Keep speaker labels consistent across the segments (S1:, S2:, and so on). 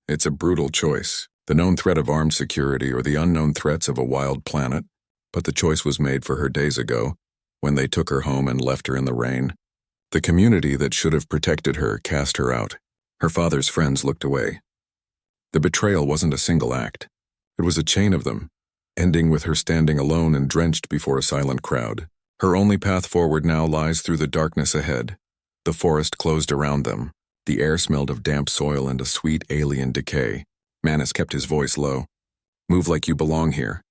S1: It's a brutal choice, the known threat of armed security or the unknown threats of a wild planet, but the choice was made for her days ago, when they took her home and left her in the rain. The community that should have protected her cast her out. Her father's friends looked away. The betrayal wasn't a single act. It was a chain of them, ending with her standing alone and drenched before a silent crowd. Her only path forward now lies through the darkness ahead. The forest closed around them. The air smelled of damp soil and a sweet alien decay. Manus kept his voice low. Move like you belong here.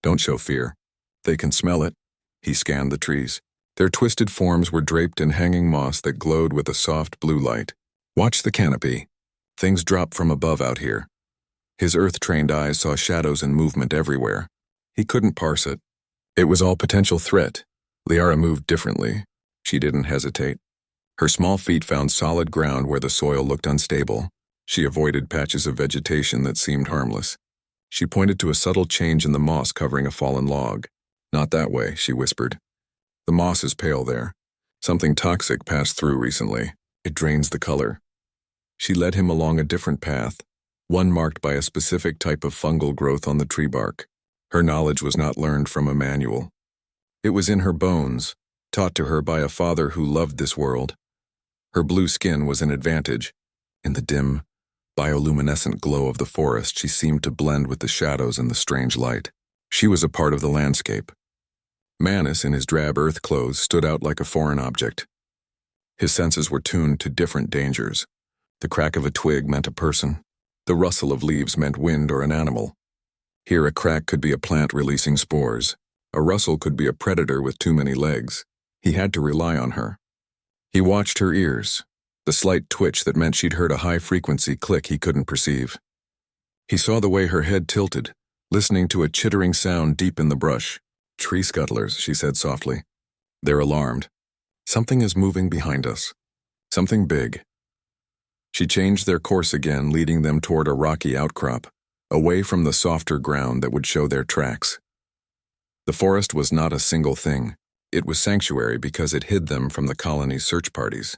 S1: Don't show fear. They can smell it. He scanned the trees. Their twisted forms were draped in hanging moss that glowed with a soft blue light. Watch the canopy. Things drop from above out here. His earth-trained eyes saw shadows and movement everywhere. He couldn't parse it. It was all potential threat. Liara moved differently. She didn't hesitate. Her small feet found solid ground where the soil looked unstable. She avoided patches of vegetation that seemed harmless. She pointed to a subtle change in the moss covering a fallen log. Not that way, she whispered. The moss is pale there. Something toxic passed through recently. It drains the color. She led him along a different path, one marked by a specific type of fungal growth on the tree bark. Her knowledge was not learned from a manual. It was in her bones, taught to her by a father who loved this world. Her blue skin was an advantage. In the dim, bioluminescent glow of the forest, she seemed to blend with the shadows and the strange light. She was a part of the landscape. Manus, in his drab earth clothes, stood out like a foreign object. His senses were tuned to different dangers. The crack of a twig meant a person. The rustle of leaves meant wind or an animal. Here a crack could be a plant releasing spores. A rustle could be a predator with too many legs. He had to rely on her. He watched her ears, the slight twitch that meant she'd heard a high-frequency click he couldn't perceive. He saw the way her head tilted, listening to a chittering sound deep in the brush. Tree scuttlers, she said softly. They're alarmed. Something is moving behind us. Something big. She changed their course again, leading them toward a rocky outcrop, away from the softer ground that would show their tracks. The forest was not a single thing. It was sanctuary because it hid them from the colony's search parties.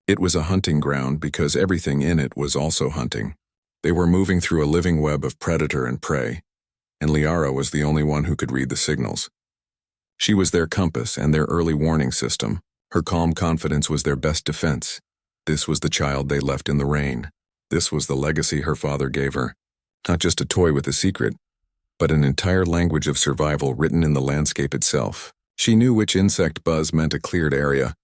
S1: It was a hunting ground because everything in it was also hunting. They were moving through a living web of predator and prey, and Liara was the only one who could read the signals. She was their compass and their early warning system. Her calm confidence was their best defense. This was the child they left in the rain. This was the legacy her father gave her. Not just a toy with a secret, but an entire language of survival written in the landscape itself. She knew which insect buzz meant a cleared area,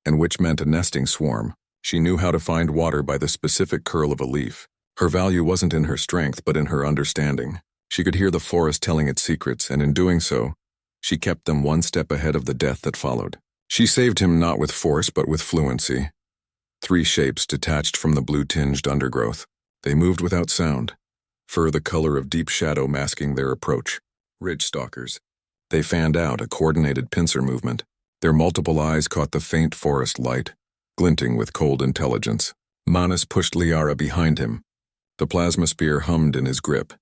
S1: and which meant a nesting swarm. She knew how to find water by the specific curl of a leaf. Her value wasn't in her strength, but in her understanding. She could hear the forest telling its secrets, and in doing so, she kept them one step ahead of the death that followed. She saved him not with force, but with fluency. 3 shapes detached from the blue-tinged undergrowth. They moved without sound, fur the color of deep shadow masking their approach. Ridge stalkers. They fanned out, a coordinated pincer movement. Their multiple eyes caught the faint forest light, glinting with cold intelligence. Manus pushed Liara behind him. The plasma spear hummed in his grip,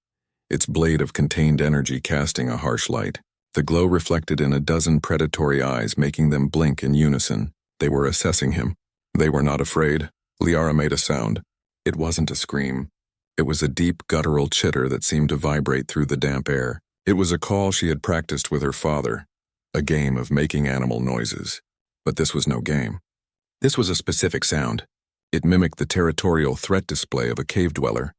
S1: its blade of contained energy casting a harsh light. The glow reflected in a dozen predatory eyes, making them blink in unison. They were assessing him. They were not afraid. Liara made a sound. It wasn't a scream. It was a deep, guttural chitter that seemed to vibrate through the damp air. It was a call she had practiced with her father, a game of making animal noises. But this was no game. This was a specific sound. It mimicked the territorial threat display of a cave dweller,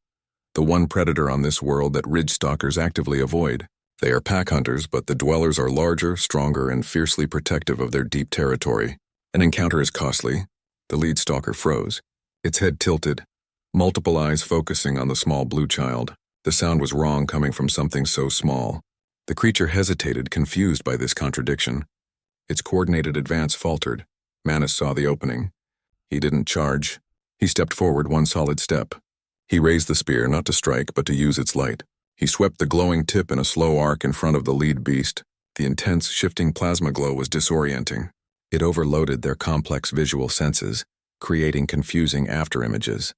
S1: the one predator on this world that ridge stalkers actively avoid. They are pack hunters, but the dwellers are larger, stronger, and fiercely protective of their deep territory. An encounter is costly. The lead stalker froze, its head tilted, multiple eyes focusing on the small blue child. The sound was wrong coming from something so small. The creature hesitated, confused by this contradiction. Its coordinated advance faltered. Manus saw the opening. He didn't charge. He stepped forward one solid step. He raised the spear, not to strike, but to use its light. He swept the glowing tip in a slow arc in front of the lead beast. The intense, shifting plasma glow was disorienting. It overloaded their complex visual senses, creating confusing afterimages.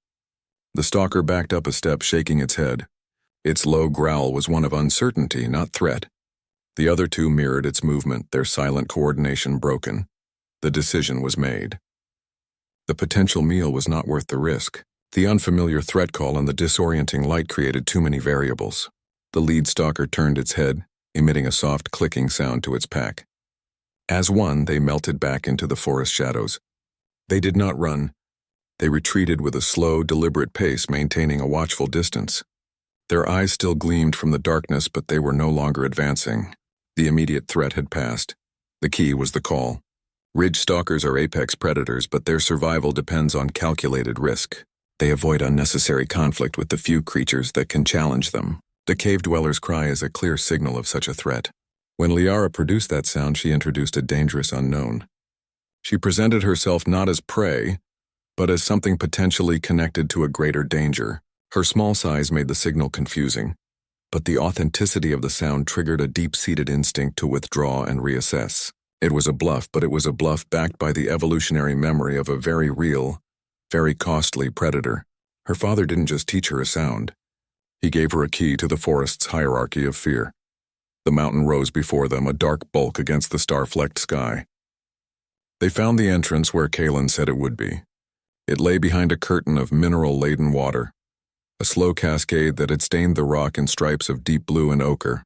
S1: The stalker backed up a step, shaking its head. Its low growl was one of uncertainty, not threat. The other 2 mirrored its movement, their silent coordination broken. The decision was made. The potential meal was not worth the risk. The unfamiliar threat call and the disorienting light created too many variables. The lead stalker turned its head, emitting a soft clicking sound to its pack. As one, they melted back into the forest shadows. They did not run. They retreated with a slow, deliberate pace, maintaining a watchful distance. Their eyes still gleamed from the darkness, but they were no longer advancing. The immediate threat had passed. The key was the call. Ridge stalkers are apex predators, but their survival depends on calculated risk. They avoid unnecessary conflict with the few creatures that can challenge them. The cave dweller's cry is a clear signal of such a threat. When Liara produced that sound, she introduced a dangerous unknown. She presented herself not as prey, but as something potentially connected to a greater danger. Her small size made the signal confusing, but the authenticity of the sound triggered a deep-seated instinct to withdraw and reassess. It was a bluff, but it was a bluff backed by the evolutionary memory of a very real, very costly predator. Her father didn't just teach her a sound. He gave her a key to the forest's hierarchy of fear. The mountain rose before them, a dark bulk against the star-flecked sky. They found the entrance where Kaelin said it would be. It lay behind a curtain of mineral-laden water, a slow cascade that had stained the rock in stripes of deep blue and ochre.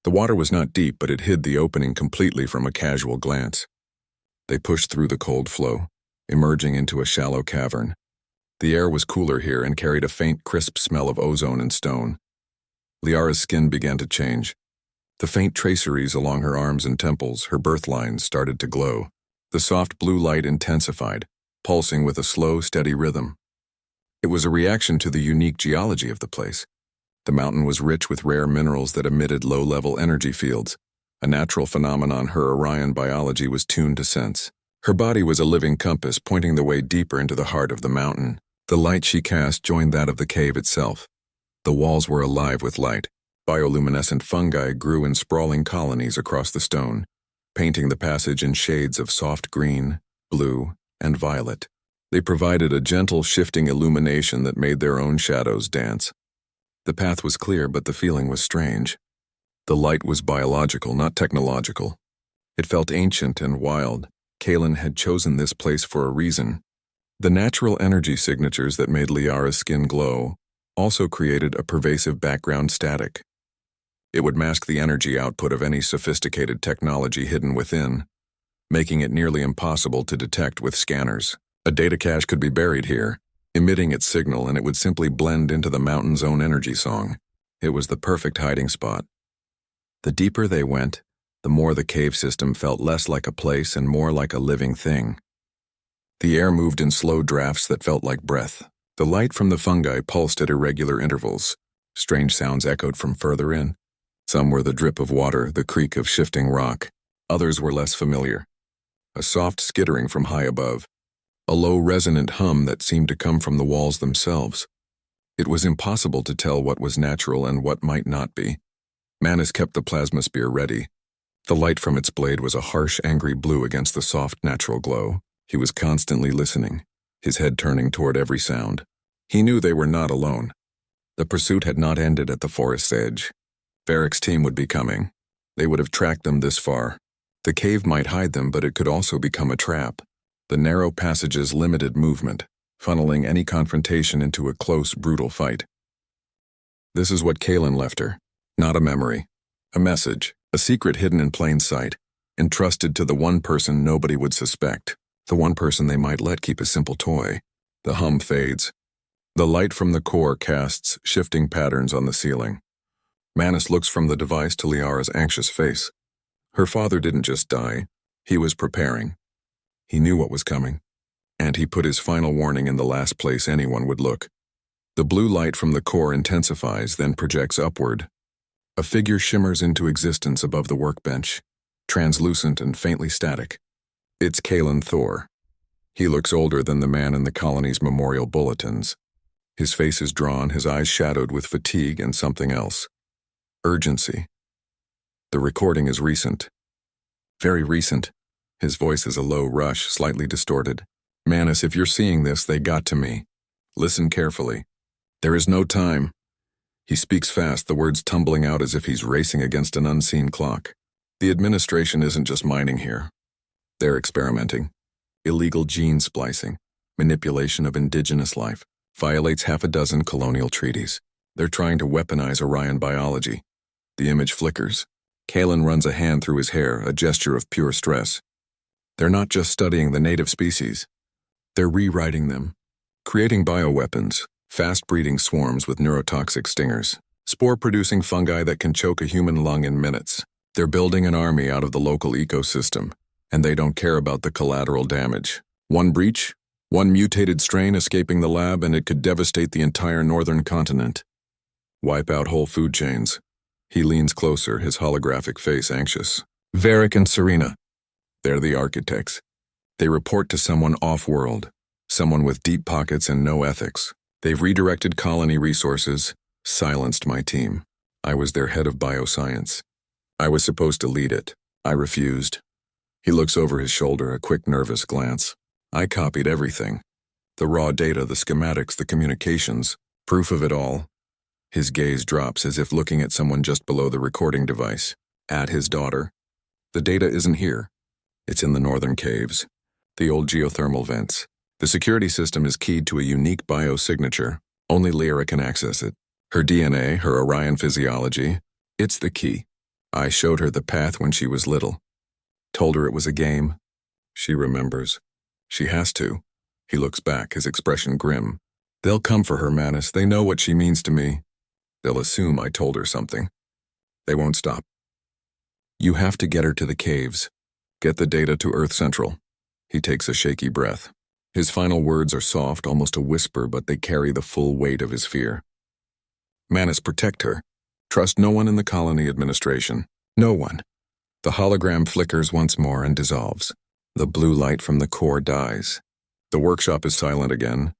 S1: The water was not deep, but it hid the opening completely from a casual glance. They pushed through the cold flow, emerging into a shallow cavern. The air was cooler here and carried a faint, crisp smell of ozone and stone. Liara's skin began to change. The faint traceries along her arms and temples, her birth lines, started to glow. The soft blue light intensified, pulsing with a slow, steady rhythm. It was a reaction to the unique geology of the place. The mountain was rich with rare minerals that emitted low-level energy fields, a natural phenomenon her Orion biology was tuned to sense. Her body was a living compass, pointing the way deeper into the heart of the mountain. The light she cast joined that of the cave itself. The walls were alive with light. Bioluminescent fungi grew in sprawling colonies across the stone, painting the passage in shades of soft green, blue, and violet. They provided a gentle, shifting illumination that made their own shadows dance. The path was clear, but the feeling was strange. The light was biological, not technological. It felt ancient and wild. Kaelin had chosen this place for a reason. The natural energy signatures that made Liara's skin glow also created a pervasive background static. It would mask the energy output of any sophisticated technology hidden within, making it nearly impossible to detect with scanners. A data cache could be buried here, emitting its signal, and it would simply blend into the mountain's own energy song. It was the perfect hiding spot. The deeper they went, the more the cave system felt less like a place and more like a living thing. The air moved in slow drafts that felt like breath. The light from the fungi pulsed at irregular intervals. Strange sounds echoed from further in. Some were the drip of water, the creak of shifting rock. Others were less familiar. A soft skittering from high above. A low resonant hum that seemed to come from the walls themselves. It was impossible to tell what was natural and what might not be. Manus kept the plasma spear ready. The light from its blade was a harsh, angry blue against the soft, natural glow. He was constantly listening, his head turning toward every sound. He knew they were not alone. The pursuit had not ended at the forest's edge. Varric's team would be coming. They would have tracked them this far. The cave might hide them, but it could also become a trap. The narrow passages limited movement, funneling any confrontation into a close, brutal fight. This is what Kaelin left her. Not a memory. A message. A secret hidden in plain sight. Entrusted to the one person nobody would suspect. The one person they might let keep a simple toy. The hum fades. The light from the core casts shifting patterns on the ceiling. Manus looks from the device to Liara's anxious face. Her father didn't just die. He was preparing. He knew what was coming, and he put his final warning in the last place anyone would look. The blue light from the core intensifies, then projects upward. A figure shimmers into existence above the workbench, translucent and faintly static. It's Kaelin Thor. He looks older than the man in the colony's memorial bulletins. His face is drawn, his eyes shadowed with fatigue and something else. Urgency. The recording is recent. Very recent. His voice is a low rush, slightly distorted. Manus, if you're seeing this, they got to me. Listen carefully. There is no time. He speaks fast, the words tumbling out as if he's racing against an unseen clock. The administration isn't just mining here. They're experimenting. Illegal gene splicing, manipulation of indigenous life. Violates half a dozen colonial treaties. They're trying to weaponize Orion biology. The image flickers. Kalen runs a hand through his hair, a gesture of pure stress. They're not just studying the native species. They're rewriting them. Creating bioweapons, fast-breeding swarms with neurotoxic stingers, spore-producing fungi that can choke a human lung in minutes. They're building an army out of the local ecosystem, and they don't care about the collateral damage. One breach, one mutated strain escaping the lab, and it could devastate the entire northern continent. Wipe out whole food chains. He leans closer, his holographic face anxious. Varric and Serena. They're the architects. They report to someone off-world, someone with deep pockets and no ethics. They've redirected colony resources, silenced my team. I was their head of bioscience. I was supposed to lead it. I refused. He looks over his shoulder, a quick nervous glance. I copied everything. The raw data, the schematics, the communications, proof of it all. His gaze drops as if looking at someone just below the recording device. At his daughter. The data isn't here. It's in the northern caves. The old geothermal vents. The security system is keyed to a unique biosignature. Only Lyra can access it. Her DNA, her Orion physiology. It's the key. I showed her the path when she was little. Told her it was a game. She remembers. She has to. He looks back, his expression grim. They'll come for her, Manus. They know what she means to me. They'll assume I told her something. They won't stop. You have to get her to the caves. Get the data to Earth Central. He takes a shaky breath. His final words are soft, almost a whisper, but they carry the full weight of his fear. Manus, protect her. Trust no one in the colony administration. No one. The hologram flickers once more and dissolves. The blue light from the core dies. The workshop is silent again.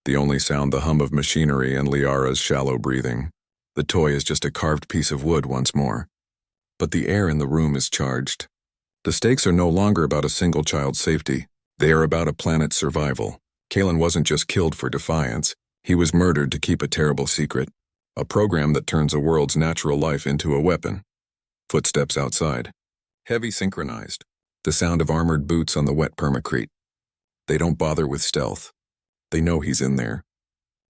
S1: The only sound the hum of machinery and Liara's shallow breathing. The toy is just a carved piece of wood once more. But the air in the room is charged. The stakes are no longer about a single child's safety. They are about a planet's survival. Kalen wasn't just killed for defiance. He was murdered to keep a terrible secret. A program that turns a world's natural life into a weapon. Footsteps outside. Heavy synchronized. The sound of armored boots on the wet permacrete. They don't bother with stealth. They know he's in there.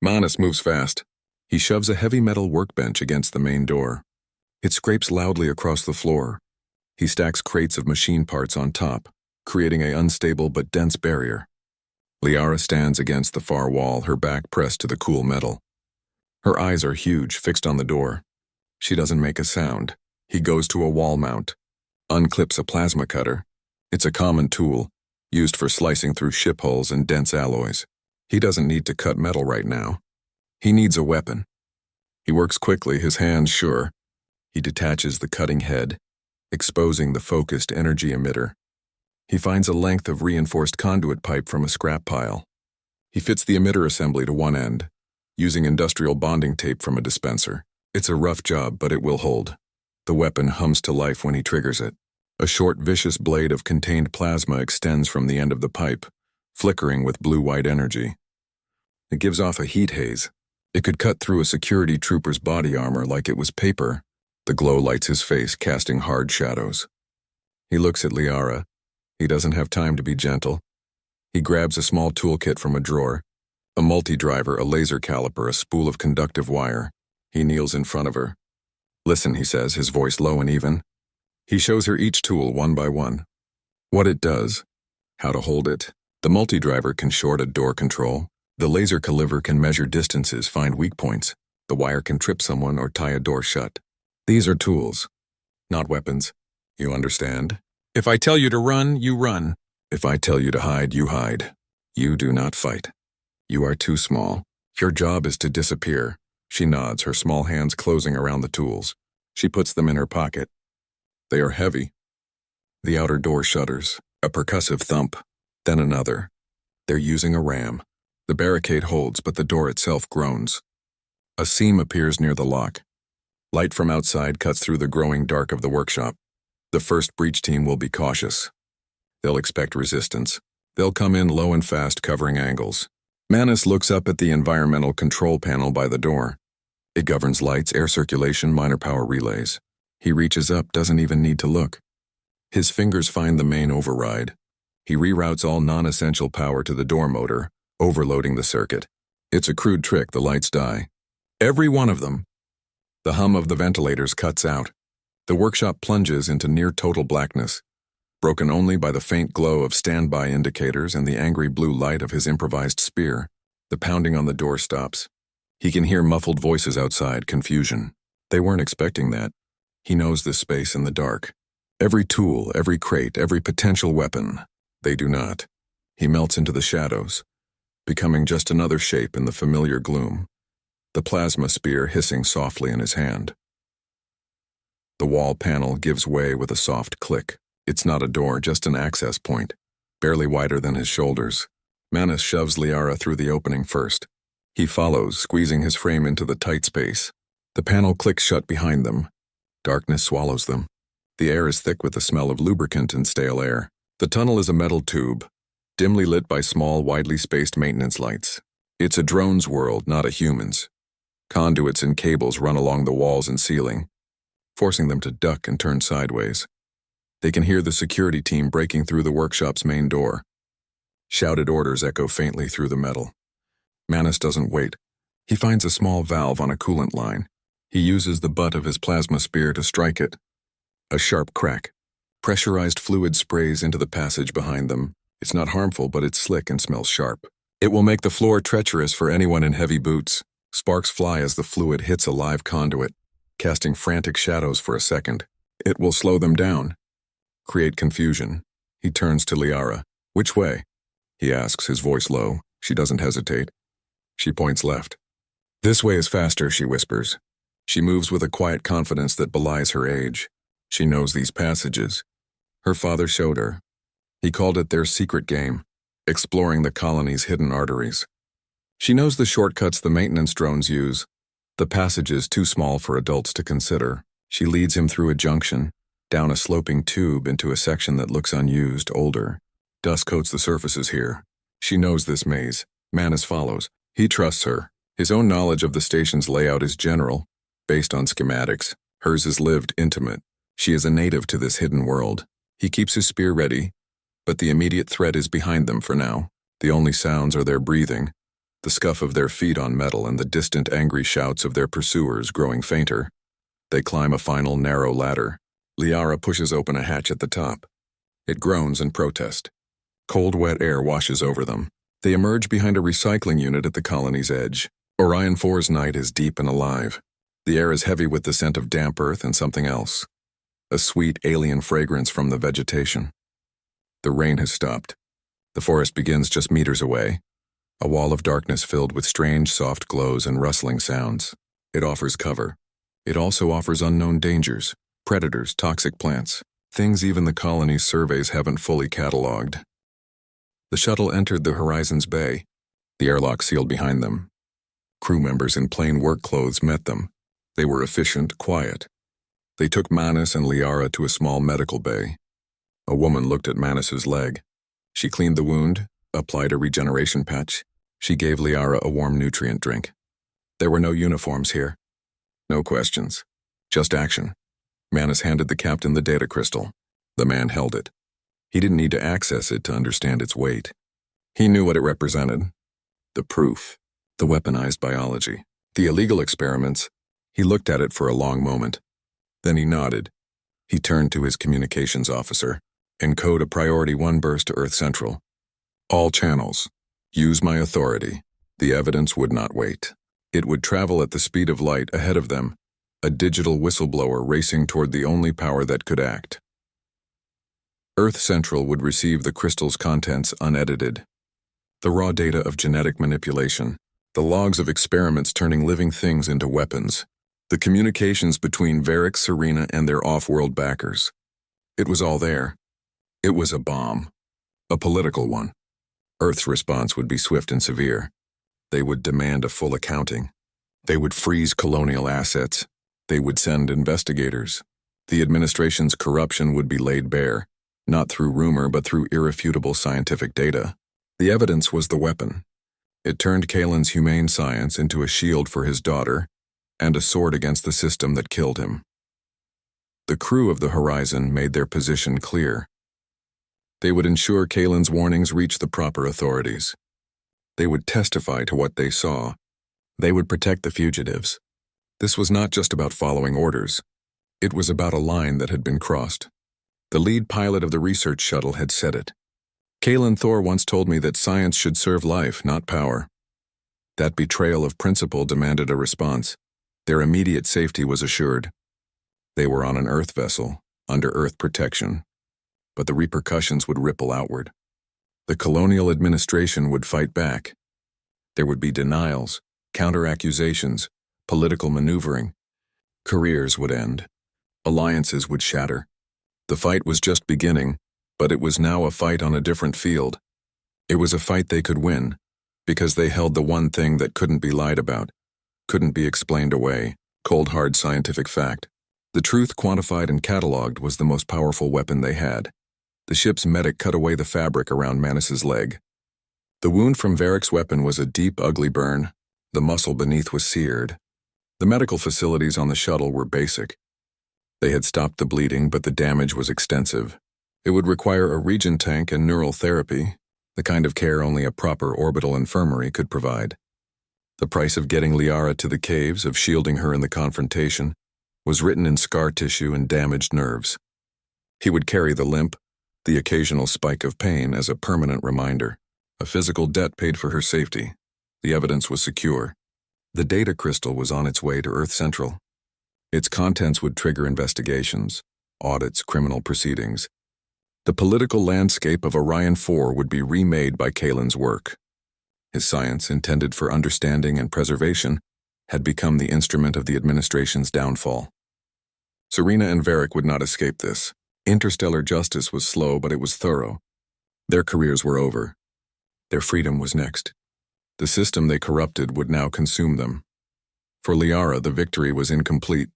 S1: Manus moves fast. He shoves a heavy metal workbench against the main door. It scrapes loudly across the floor. He stacks crates of machine parts on top, creating an unstable but dense barrier. Liara stands against the far wall, her back pressed to the cool metal. Her eyes are huge, fixed on the door. She doesn't make a sound. He goes to a wall mount, unclips a plasma cutter. It's a common tool, used for slicing through ship hulls and dense alloys. He doesn't need to cut metal right now. He needs a weapon. He works quickly, his hands sure. He detaches the cutting head, exposing the focused energy emitter. He finds a length of reinforced conduit pipe from a scrap pile. He fits the emitter assembly to one end, using industrial bonding tape from a dispenser. It's a rough job, but it will hold. The weapon hums to life when he triggers it. A short, vicious blade of contained plasma extends from the end of the pipe, flickering with blue-white energy. It gives off a heat haze. It could cut through a security trooper's body armor like it was paper. The glow lights his face, casting hard shadows. He looks at Liara. He doesn't have time to be gentle. He grabs a small toolkit from a drawer, a multi-driver, a laser caliper, a spool of conductive wire. He kneels in front of her. Listen, he says, his voice low and even. He shows her each tool one by one. What it does, how to hold it. The multi-driver can short a door control. The laser caliver can measure distances, find weak points. The wire can trip someone or tie a door shut. These are tools, not weapons. You understand? If I tell you to run, you run. If I tell you to hide, you hide. You do not fight. You are too small. Your job is to disappear. She nods, her small hands closing around the tools. She puts them in her pocket. They are heavy. The outer door shudders, a percussive thump, then another. They're using a ram. The barricade holds, but the door itself groans. A seam appears near the lock. Light from outside cuts through the growing dark of the workshop. The first breach team will be cautious. They'll expect resistance. They'll come in low and fast, covering angles. Manus looks up at the environmental control panel by the door. It governs lights, air circulation, minor power relays. He reaches up, doesn't even need to look. His fingers find the main override. He reroutes all non-essential power to the door motor, overloading the circuit. It's a crude trick, the lights die. Every one of them. The hum of the ventilators cuts out. The workshop plunges into near-total blackness, broken only by the faint glow of standby indicators and the angry blue light of his improvised spear. The pounding on the door stops. He can hear muffled voices outside, confusion. They weren't expecting that. He knows this space in the dark. Every tool, every crate, every potential weapon. They do not. He melts into the shadows, becoming just another shape in the familiar gloom, the plasma spear hissing softly in his hand. The wall panel gives way with a soft click. It's not a door, just an access point, barely wider than his shoulders. Manus shoves Liara through the opening first. He follows, squeezing his frame into the tight space. The panel clicks shut behind them. Darkness swallows them. The air is thick with the smell of lubricant and stale air. The tunnel is a metal tube, dimly lit by small, widely spaced maintenance lights. It's a drone's world, not a human's. Conduits and cables run along the walls and ceiling, forcing them to duck and turn sideways. They can hear the security team breaking through the workshop's main door. Shouted orders echo faintly through the metal. Manus doesn't wait. He finds a small valve on a coolant line. He uses the butt of his plasma spear to strike it. A sharp crack. Pressurized fluid sprays into the passage behind them. It's not harmful, but it's slick and smells sharp. It will make the floor treacherous for anyone in heavy boots. Sparks fly as the fluid hits a live conduit, casting frantic shadows for a second. It will slow them down, create confusion. He turns to Liara. "Which way?" he asks, his voice low. She doesn't hesitate. She points left. "This way is faster," she whispers. She moves with a quiet confidence that belies her age. She knows these passages. Her father showed her. He called it their secret game, exploring the colony's hidden arteries. She knows the shortcuts the maintenance drones use, the passages too small for adults to consider. She leads him through a junction, down a sloping tube into a section that looks unused, older. Dust coats the surfaces here. She knows this maze. Manus follows. He trusts her. His own knowledge of the station's layout is general, based on schematics. Hers is lived, intimate. She is a native to this hidden world. He keeps his spear ready, but the immediate threat is behind them for now. The only sounds are their breathing, the scuff of their feet on metal, and the distant angry shouts of their pursuers growing fainter. They climb a final narrow ladder. Liara pushes open a hatch at the top. It groans in protest. Cold, wet air washes over them. They emerge behind a recycling unit at the colony's edge. Orion 4's night is deep and alive. The air is heavy with the scent of damp earth and something else. A sweet, alien fragrance from the vegetation. The rain has stopped. The forest begins just meters away. A wall of darkness filled with strange, soft glows and rustling sounds. It offers cover. It also offers unknown dangers, predators, toxic plants, things even the colony's surveys haven't fully cataloged. The shuttle entered the Horizon's bay. The airlock sealed behind them. Crew members in plain work clothes met them. They were efficient, quiet. They took Manus and Liara to a small medical bay. A woman looked at Manus's leg. She cleaned the wound, applied a regeneration patch. She gave Liara a warm nutrient drink. There were no uniforms here. No questions. Just action. Manus handed the captain the data crystal. The man held it. He didn't need to access it to understand its weight. He knew what it represented. The proof. The weaponized biology. The illegal experiments. He looked at it for a long moment. Then he nodded. He turned to his communications officer. "Encode a Priority 1 burst to Earth Central. All channels. Use my authority." The evidence would not wait. It would travel at the speed of light ahead of them, a digital whistleblower racing toward the only power that could act. Earth Central would receive the crystal's contents unedited. The raw data of genetic manipulation, the logs of experiments turning living things into weapons, the communications between Varric, Serena, and their off-world backers. It was all there. It was a bomb. A political one. Earth's response would be swift and severe. They would demand a full accounting. They would freeze colonial assets. They would send investigators. The administration's corruption would be laid bare, not through rumor but through irrefutable scientific data. The evidence was the weapon. It turned Kalen's humane science into a shield for his daughter and a sword against the system that killed him. The crew of the Horizon made their position clear. They would ensure Kalen's warnings reached the proper authorities. They would testify to what they saw. They would protect the fugitives. This was not just about following orders. It was about a line that had been crossed. The lead pilot of the research shuttle had said it. Kalen Thor once told me that science should serve life, not power. That betrayal of principle demanded a response. Their immediate safety was assured. They were on an Earth vessel, under Earth protection. But the repercussions would ripple outward. The colonial administration would fight back. There would be denials, counter-accusations, political maneuvering. Careers would end. Alliances would shatter. The fight was just beginning, but it was now a fight on a different field. It was a fight they could win, because they held the one thing that couldn't be lied about, couldn't be explained away, cold hard scientific fact. The truth quantified and cataloged was the most powerful weapon they had. The ship's medic cut away the fabric around Manus's leg. The wound from Varric's weapon was a deep, ugly burn. The muscle beneath was seared. The medical facilities on the shuttle were basic. They had stopped the bleeding, but the damage was extensive. It would require a regen tank and neural therapy, the kind of care only a proper orbital infirmary could provide. The price of getting Liara to the caves, of shielding her in the confrontation, was written in scar tissue and damaged nerves. He would carry the limp, the occasional spike of pain as a permanent reminder, a physical debt paid for her safety. The evidence was secure. The data crystal was on its way to Earth Central. Its contents would trigger investigations, audits, criminal proceedings. The political landscape of Orion 4 would be remade by Kalen's work. His science, intended for understanding and preservation, had become the instrument of the administration's downfall. Serena and Varric would not escape this. Interstellar justice was slow, but it was thorough. Their careers were over. Their freedom was next. The system they corrupted would now consume them. For Liara, the victory was incomplete.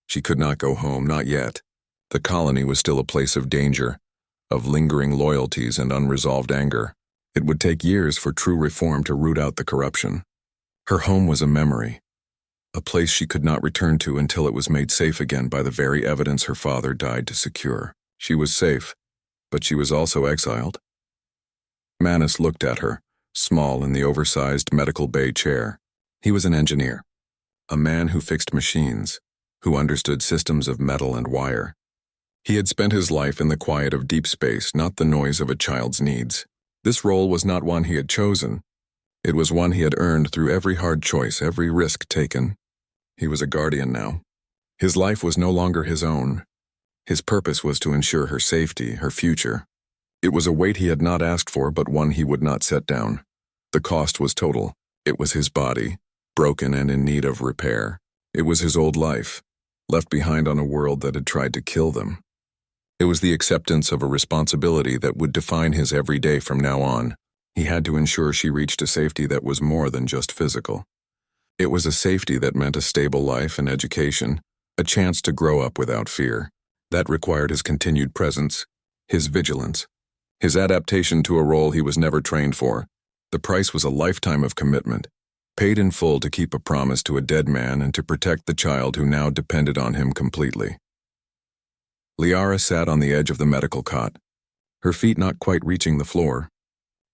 S1: She could not go home, not yet. The colony was still a place of danger, of lingering loyalties and unresolved anger. It would take years for true reform to root out the corruption. Her home was a memory, a place she could not return to until it was made safe again by the very evidence her father died to secure. She was safe, but she was also exiled. Manus looked at her, small in the oversized medical bay chair. He was an engineer, a man who fixed machines, who understood systems of metal and wire. He had spent his life in the quiet of deep space, not the noise of a child's needs. This role was not one he had chosen. It was one he had earned through every hard choice, every risk taken. He was a guardian now. His life was no longer his own. His purpose was to ensure her safety, her future. It was a weight he had not asked for, but one he would not set down. The cost was total. It was his body, broken and in need of repair. It was his old life, left behind on a world that had tried to kill them. It was the acceptance of a responsibility that would define his every day from now on. He had to ensure she reached a safety that was more than just physical. It was a safety that meant a stable life and education, a chance to grow up without fear. That required his continued presence, his vigilance, his adaptation to a role he was never trained for. The price was a lifetime of commitment, paid in full to keep a promise to a dead man and to protect the child who now depended on him completely. Liara sat on the edge of the medical cot, her feet not quite reaching the floor.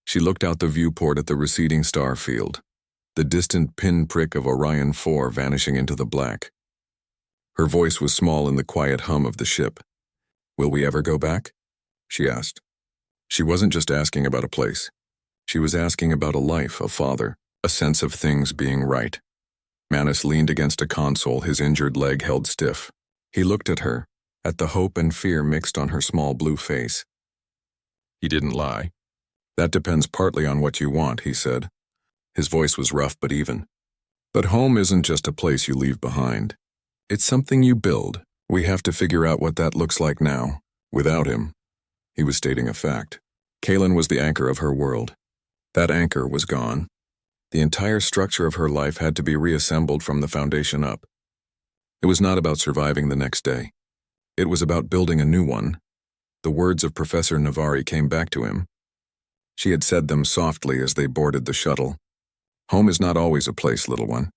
S1: She looked out the viewport at the receding star field, the distant pinprick of Orion 4 vanishing into the black. Her voice was small in the quiet hum of the ship. "Will we ever go back?" she asked. She wasn't just asking about a place. She was asking about a life, a father, a sense of things being right. Manus leaned against a console, his injured leg held stiff. He looked at her, at the hope and fear mixed on her small blue face. He didn't lie. "That depends partly on what you want," he said. His voice was rough but even. "But home isn't just a place you leave behind. It's something you build. We have to figure out what that looks like now." Without him, he was stating a fact. Kalen was the anchor of her world. That anchor was gone. The entire structure of her life had to be reassembled from the foundation up. It was not about surviving the next day. It was about building a new one. The words of Professor Navari came back to him. She had said them softly as they boarded the shuttle. "Home is not always a place, little one.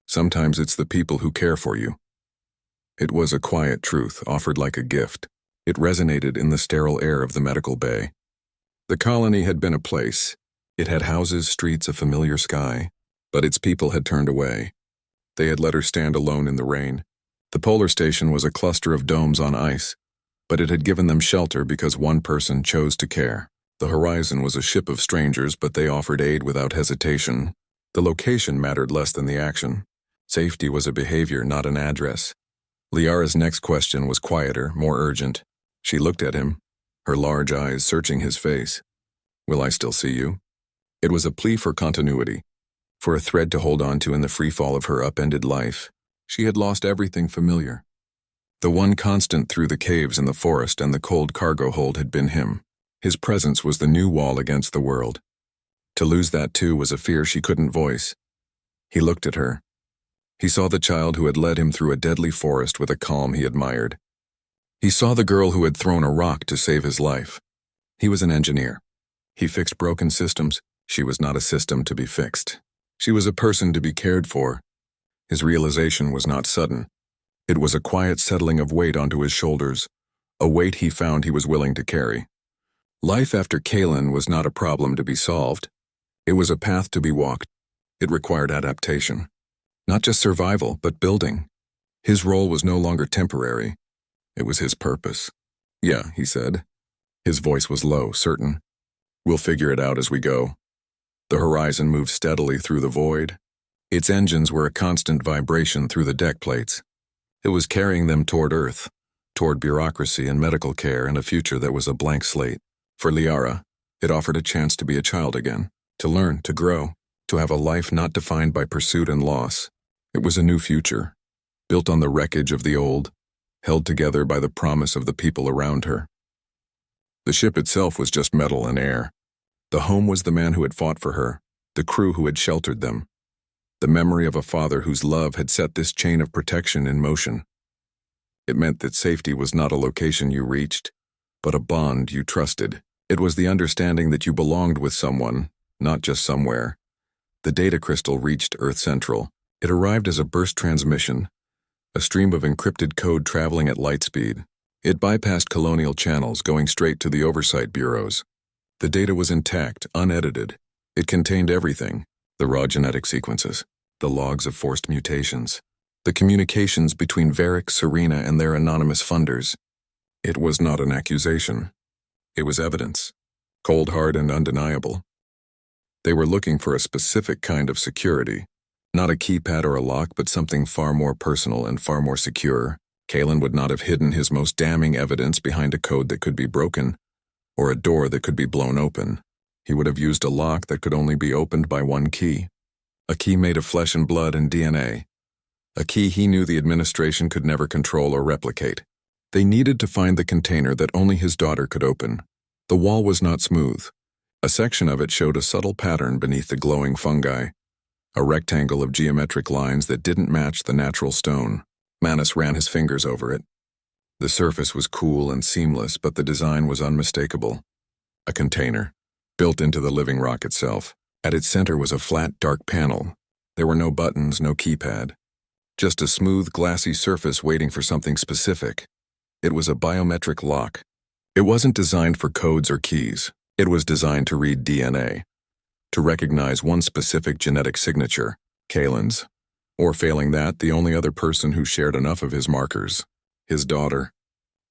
S1: Sometimes it's the people who care for you." It was a quiet truth, offered like a gift. It resonated in the sterile air of the medical bay. The colony had been a place, It had houses, streets, a familiar sky, but its people had turned away. They had let her stand alone in the rain. The polar station was a cluster of domes on ice, but it had given them shelter because one person chose to care. The horizon was a ship of strangers, but they offered aid without hesitation. The location mattered less than the action. Safety was a behavior, not an address. Liara's next question was quieter, more urgent. She looked at him, her large eyes searching his face. "Will I still see you?" It was a plea for continuity, for a thread to hold on to in the freefall of her upended life. She had lost everything familiar. The one constant through the caves and the forest and the cold cargo hold had been him. His presence was the new wall against the world. To lose that too was a fear she couldn't voice. He looked at her. He saw the child who had led him through a deadly forest with a calm he admired. He saw the girl who had thrown a rock to save his life. He was an engineer. He fixed broken systems. She was not a system to be fixed. She was a person to be cared for. His realization was not sudden. It was a quiet settling of weight onto his shoulders, a weight he found he was willing to carry. Life after Kaylin was not a problem to be solved. It was a path to be walked. It required adaptation. Not just survival, but building. His role was no longer temporary. It was his purpose. "Yeah," he said. His voice was low, certain. "We'll figure it out as we go." The horizon moved steadily through the void. Its engines were a constant vibration through the deck plates. It was carrying them toward Earth, toward bureaucracy and medical care and a future that was a blank slate. For Liara, it offered a chance to be a child again, to learn, to grow, to have a life not defined by pursuit and loss. It was a new future, built on the wreckage of the old, held together by the promise of the people around her. The ship itself was just metal and air. The home was the man who had fought for her, the crew who had sheltered them, the memory of a father whose love had set this chain of protection in motion. It meant that safety was not a location you reached, but a bond you trusted. It was the understanding that you belonged with someone, not just somewhere. The data crystal reached Earth Central. It arrived as a burst transmission, a stream of encrypted code traveling at light speed. It bypassed colonial channels, going straight to the oversight bureaus. The data was intact, unedited. It contained everything: the raw genetic sequences, the logs of forced mutations, the communications between Varric, Serena, and their anonymous funders. It was not an accusation. It was evidence, cold hard and undeniable. They were looking for a specific kind of security, not a keypad or a lock, but something far more personal and far more secure. Kaylin would not have hidden his most damning evidence behind a code that could be broken, or a door that could be blown open. He would have used a lock that could only be opened by one key. A key made of flesh and blood and DNA. A key he knew the administration could never control or replicate. They needed to find the container that only his daughter could open. The wall was not smooth. A section of it showed a subtle pattern beneath the glowing fungi, a rectangle of geometric lines that didn't match the natural stone. Manus ran his fingers over it. The surface was cool and seamless, but the design was unmistakable. A container, built into the living rock itself. At its center was a flat, dark panel. There were no buttons, no keypad. Just a smooth, glassy surface waiting for something specific. It was a biometric lock. It wasn't designed for codes or keys. It was designed to read DNA, to recognize one specific genetic signature, Kaylin's, or failing that, the only other person who shared enough of his markers, his daughter.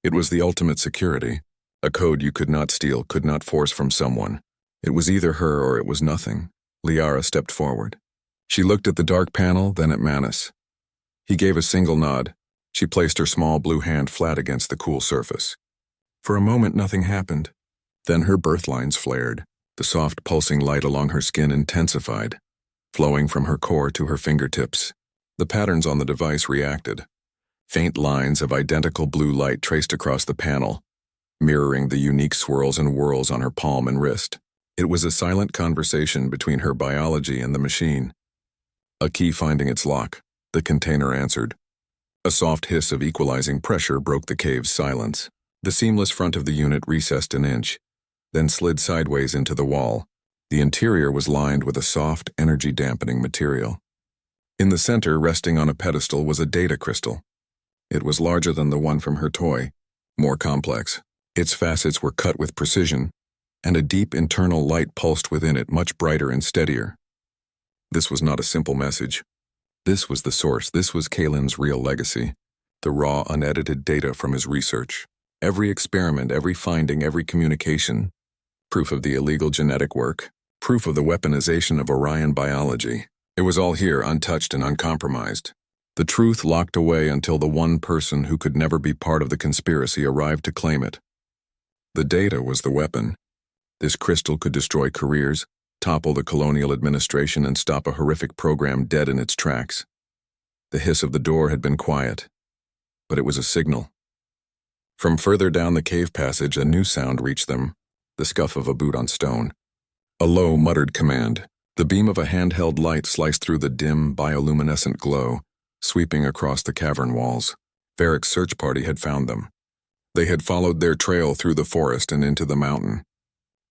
S1: It was the ultimate security, a code you could not steal, could not force from someone. It was either her or it was nothing. Liara stepped forward. She looked at the dark panel, then at Manus. He gave a single nod. She placed her small blue hand flat against the cool surface. For a moment, nothing happened. Then her birth lines flared. The soft, pulsing light along her skin intensified, flowing from her core to her fingertips. The patterns on the device reacted. Faint lines of identical blue light traced across the panel, mirroring the unique swirls and whirls on her palm and wrist. It was a silent conversation between her biology and the machine. A key finding its lock, the container answered. A soft hiss of equalizing pressure broke the cave's silence. The seamless front of the unit recessed an inch, then slid sideways into the wall. The interior was lined with a soft, energy-dampening material. In the center, resting on a pedestal, was a data crystal. It was larger than the one from her toy, more complex. Its facets were cut with precision, and a deep internal light pulsed within it, much brighter and steadier. This was not a simple message. This was the source. This was Kalen's real legacy. The raw, unedited data from his research. Every experiment, every finding, every communication. Proof of the illegal genetic work. Proof of the weaponization of Orion biology. It was all here, untouched and uncompromised. The truth locked away until the one person who could never be part of the conspiracy arrived to claim it. The data was the weapon. This crystal could destroy careers, topple the colonial administration, and stop a horrific program dead in its tracks. The hiss of the door had been quiet, but it was a signal. From further down the cave passage, a new sound reached them, the scuff of a boot on stone. A low, muttered command. The beam of a handheld light sliced through the dim, bioluminescent glow, sweeping across the cavern walls. Varric's search party had found them. They had followed their trail through the forest and into the mountain.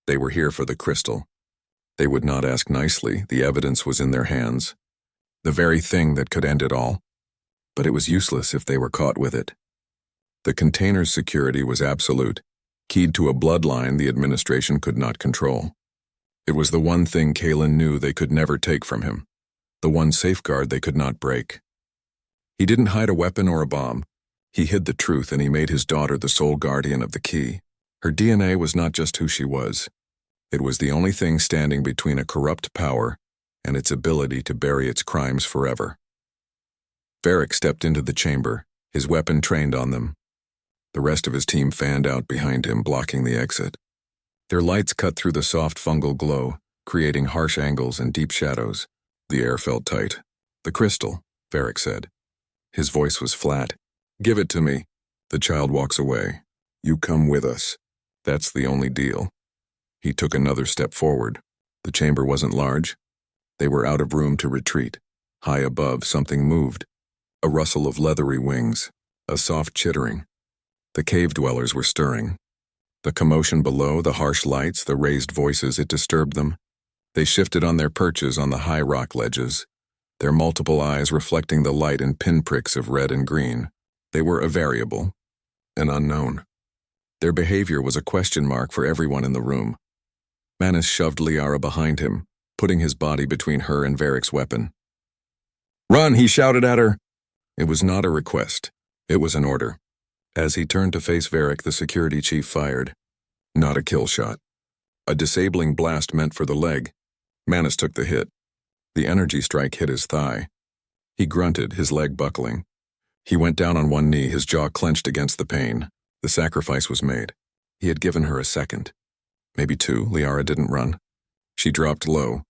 S1: They were here for the crystal. They would not ask nicely. The evidence was in their hands. The very thing that could end it all. But it was useless if they were caught with it. The container's security was absolute, keyed to a bloodline the administration could not control. It was the one thing Kalen knew they could never take from him, the one safeguard they could not break. He didn't hide a weapon or a bomb. He hid the truth, and he made his daughter the sole guardian of the key. Her DNA was not just who she was. It was the only thing standing between a corrupt power and its ability to bury its crimes forever. Varric stepped into the chamber, his weapon trained on them. The rest of his team fanned out behind him, blocking the exit. Their lights cut through the soft fungal glow, creating harsh angles and deep shadows. The air felt tight. "The crystal," Varric said. His voice was flat. "Give it to me." The child walks away. "You come with us. That's the only deal." He took another step forward. The chamber wasn't large. They were out of room to retreat. High above, something moved. A rustle of leathery wings. A soft chittering. The cave dwellers were stirring. The commotion below, the harsh lights, the raised voices, it disturbed them. They shifted on their perches on the high rock ledges, their multiple eyes reflecting the light in pinpricks of red and green. They were a variable, an unknown. Their behavior was a question mark for everyone in the room. Manus shoved Liara behind him, putting his body between her and Varric's weapon. "Run!" he shouted at her. It was not a request. It was an order. As he turned to face Varric, the security chief fired. Not a kill shot. A disabling blast meant for the leg. Manus took the hit. The energy strike hit his thigh. He grunted, his leg buckling. He went down on one knee, his jaw clenched against the pain. The sacrifice was made. He had given her a second. Maybe two. Liara didn't run. She dropped low.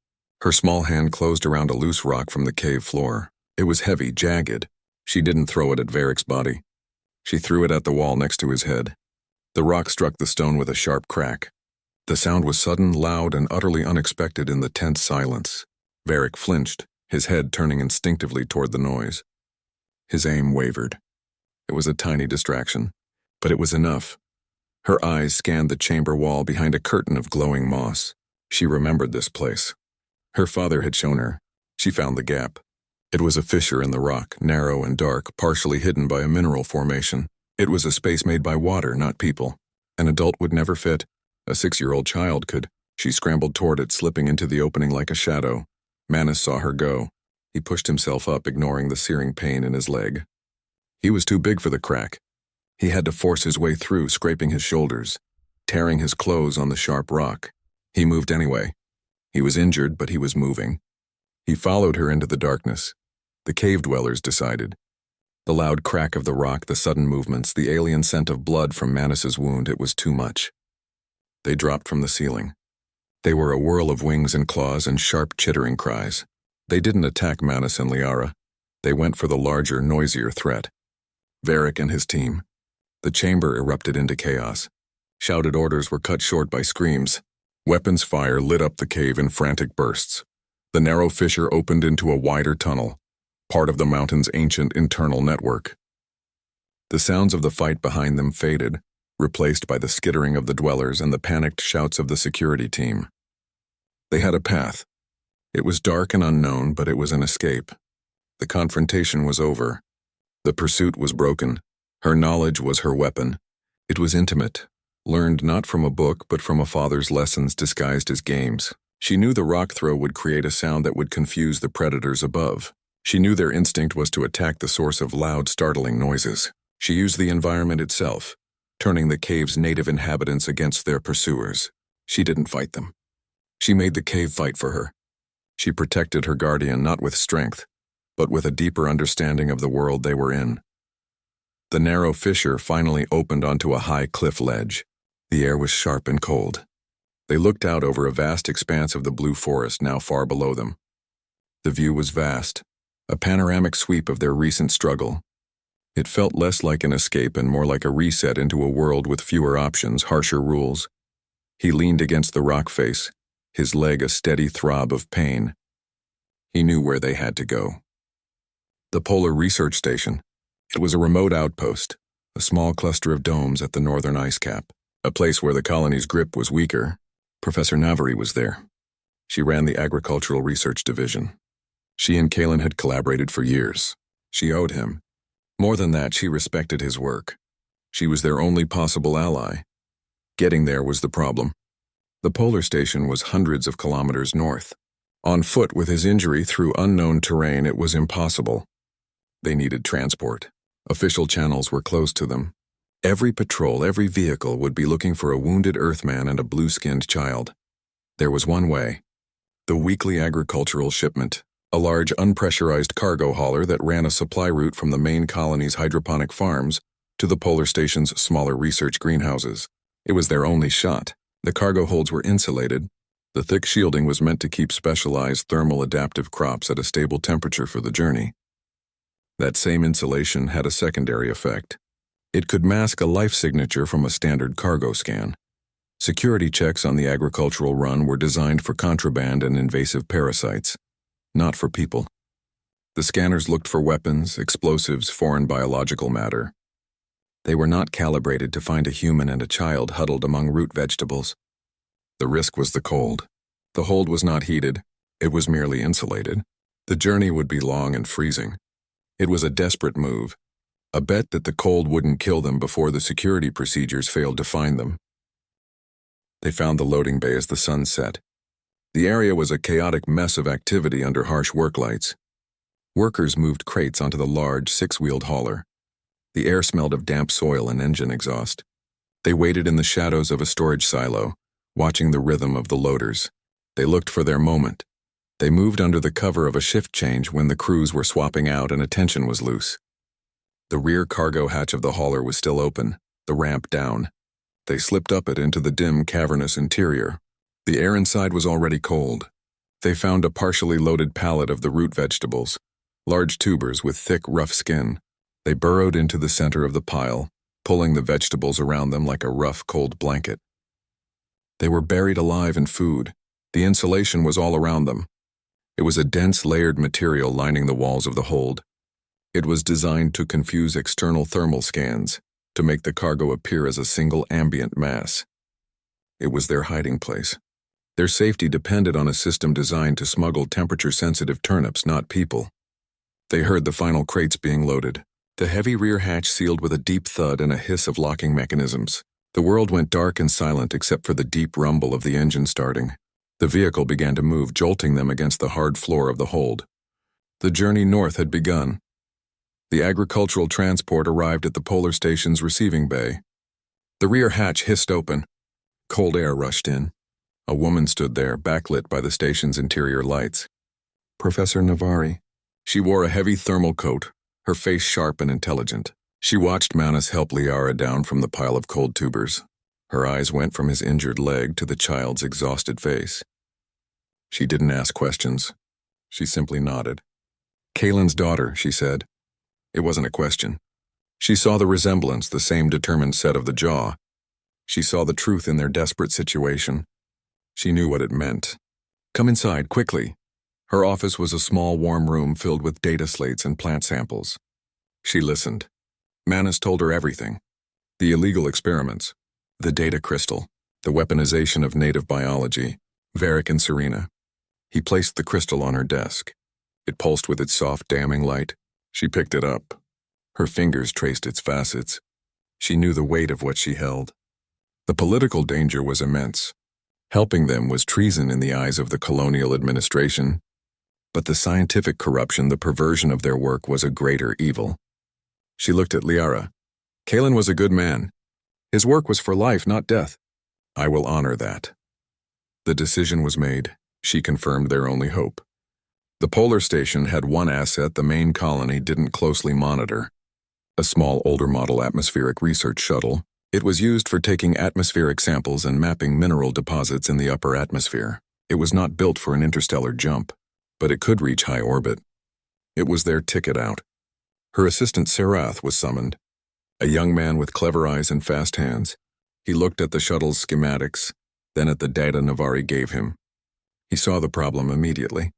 S1: Her small hand closed around a loose rock from the cave floor. It was heavy, jagged. She didn't throw it at Varric's body. She threw it at the wall next to his head. The rock struck the stone with a sharp crack. The sound was sudden, loud, and utterly unexpected in the tense silence. Varric flinched, his head turning instinctively toward the noise. His aim wavered. It was a tiny distraction, but it was enough. Her eyes scanned the chamber wall behind a curtain of glowing moss. She remembered this place. Her father had shown her. She found the gap. It was a fissure in the rock, narrow and dark, partially hidden by a mineral formation. It was a space made by water, not people. An adult would never fit. A 6-year-old child could. She scrambled toward it, slipping into the opening like a shadow. Manus saw her go. He pushed himself up, ignoring the searing pain in his leg. He was too big for the crack. He had to force his way through, scraping his shoulders, tearing his clothes on the sharp rock. He moved anyway. He was injured, but he was moving. He followed her into the darkness. The cave dwellers decided. The loud crack of the rock, the sudden movements, the alien scent of blood from Manus's wound, it was too much. They dropped from the ceiling. They were a whirl of wings and claws and sharp chittering cries. They didn't attack Manus and Liara. They went for the larger, noisier threat. Varric and his team. The chamber erupted into chaos. Shouted orders were cut short by screams. Weapons fire lit up the cave in frantic bursts. The narrow fissure opened into a wider tunnel, part of the mountain's ancient internal network. The sounds of the fight behind them faded, replaced by the skittering of the dwellers and the panicked shouts of the security team. They had a path. It was dark and unknown, but it was an escape. The confrontation was over. The pursuit was broken. Her knowledge was her weapon. It was intimate, learned not from a book but from a father's lessons disguised as games. She knew the rock throw would create a sound that would confuse the predators above. She knew their instinct was to attack the source of loud, startling noises. She used the environment itself, turning the cave's native inhabitants against their pursuers. She didn't fight them. She made the cave fight for her. She protected her guardian not with strength, but with a deeper understanding of the world they were in. The narrow fissure finally opened onto a high cliff ledge. The air was sharp and cold. They looked out over a vast expanse of the blue forest now far below them. The view was vast, a panoramic sweep of their recent struggle. It felt less like an escape and more like a reset into a world with fewer options, harsher rules. He leaned against the rock face, his leg a steady throb of pain. He knew where they had to go. The Polar Research Station. It was a remote outpost, a small cluster of domes at the northern ice cap, a place where the colony's grip was weaker. Professor Navari was there. She ran the Agricultural Research Division. She and Kalen had collaborated for years. She owed him. More than that, she respected his work. She was their only possible ally. Getting there was the problem. The polar station was hundreds of kilometers north. On foot with his injury through unknown terrain, it was impossible. They needed transport. Official channels were closed to them. Every patrol, every vehicle would be looking for a wounded Earthman and a blue-skinned child. There was one way. The weekly agricultural shipment, a large unpressurized cargo hauler that ran a supply route from the main colony's hydroponic farms to the polar station's smaller research greenhouses. It was their only shot. The cargo holds were insulated. The thick shielding was meant to keep specialized thermal adaptive crops at a stable temperature for the journey. That same insulation had a secondary effect. It could mask a life signature from a standard cargo scan. Security checks on the agricultural run were designed for contraband and invasive parasites, not for people. The scanners looked for weapons, explosives, foreign biological matter. They were not calibrated to find a human and a child huddled among root vegetables. The risk was the cold. The hold was not heated. It was merely insulated. The journey would be long and freezing. It was a desperate move, a bet that the cold wouldn't kill them before the security procedures failed to find them. They found the loading bay as the sun set. The area was a chaotic mess of activity under harsh work lights. Workers moved crates onto the large, six-wheeled hauler. The air smelled of damp soil and engine exhaust. They waited in the shadows of a storage silo, watching the rhythm of the loaders. They looked for their moment. They moved under the cover of a shift change when the crews were swapping out and attention was loose. The rear cargo hatch of the hauler was still open, the ramp down. They slipped up it into the dim, cavernous interior. The air inside was already cold. They found a partially loaded pallet of the root vegetables, large tubers with thick, rough skin. They burrowed into the center of the pile, pulling the vegetables around them like a rough, cold blanket. They were buried alive in food. The insulation was all around them. It was a dense, layered material lining the walls of the hold. It was designed to confuse external thermal scans, to make the cargo appear as a single ambient mass. It was their hiding place. Their safety depended on a system designed to smuggle temperature-sensitive turnips, not people. They heard the final crates being loaded. The heavy rear hatch sealed with a deep thud and a hiss of locking mechanisms. The world went dark and silent except for the deep rumble of the engine starting. The vehicle began to move, jolting them against the hard floor of the hold. The journey north had begun. The agricultural transport arrived at the polar station's receiving bay. The rear hatch hissed open. Cold air rushed in. A woman stood there, backlit by the station's interior lights. Professor Navari. She wore a heavy thermal coat, her face sharp and intelligent. She watched Manus help Liara down from the pile of cold tubers. Her eyes went from his injured leg to the child's exhausted face. She didn't ask questions. She simply nodded. Kalen's daughter, she said. It wasn't a question. She saw the resemblance, the same determined set of the jaw. She saw the truth in their desperate situation. She knew what it meant. Come inside, quickly. Her office was a small, warm room filled with data slates and plant samples. She listened. Manus told her everything. The illegal experiments, the data crystal, the weaponization of native biology, Varric and Serena. He placed the crystal on her desk. It pulsed with its soft, damning light. She picked it up. Her fingers traced its facets. She knew the weight of what she held. The political danger was immense. Helping them was treason in the eyes of the colonial administration, but the scientific corruption, the perversion of their work, was a greater evil. She looked at Liara. Kalen was a good man. His work was for life, not death. I will honor that. The decision was made. She confirmed their only hope. The polar station had one asset the main colony didn't closely monitor: a small older model atmospheric research shuttle. It was used for taking atmospheric samples and mapping mineral deposits in the upper atmosphere. It was not built for an interstellar jump, but it could reach high orbit. It was their ticket out. Her assistant Sarath was summoned, a young man with clever eyes and fast hands. He looked at the shuttle's schematics, then at the data Navari gave him. He saw the problem immediately.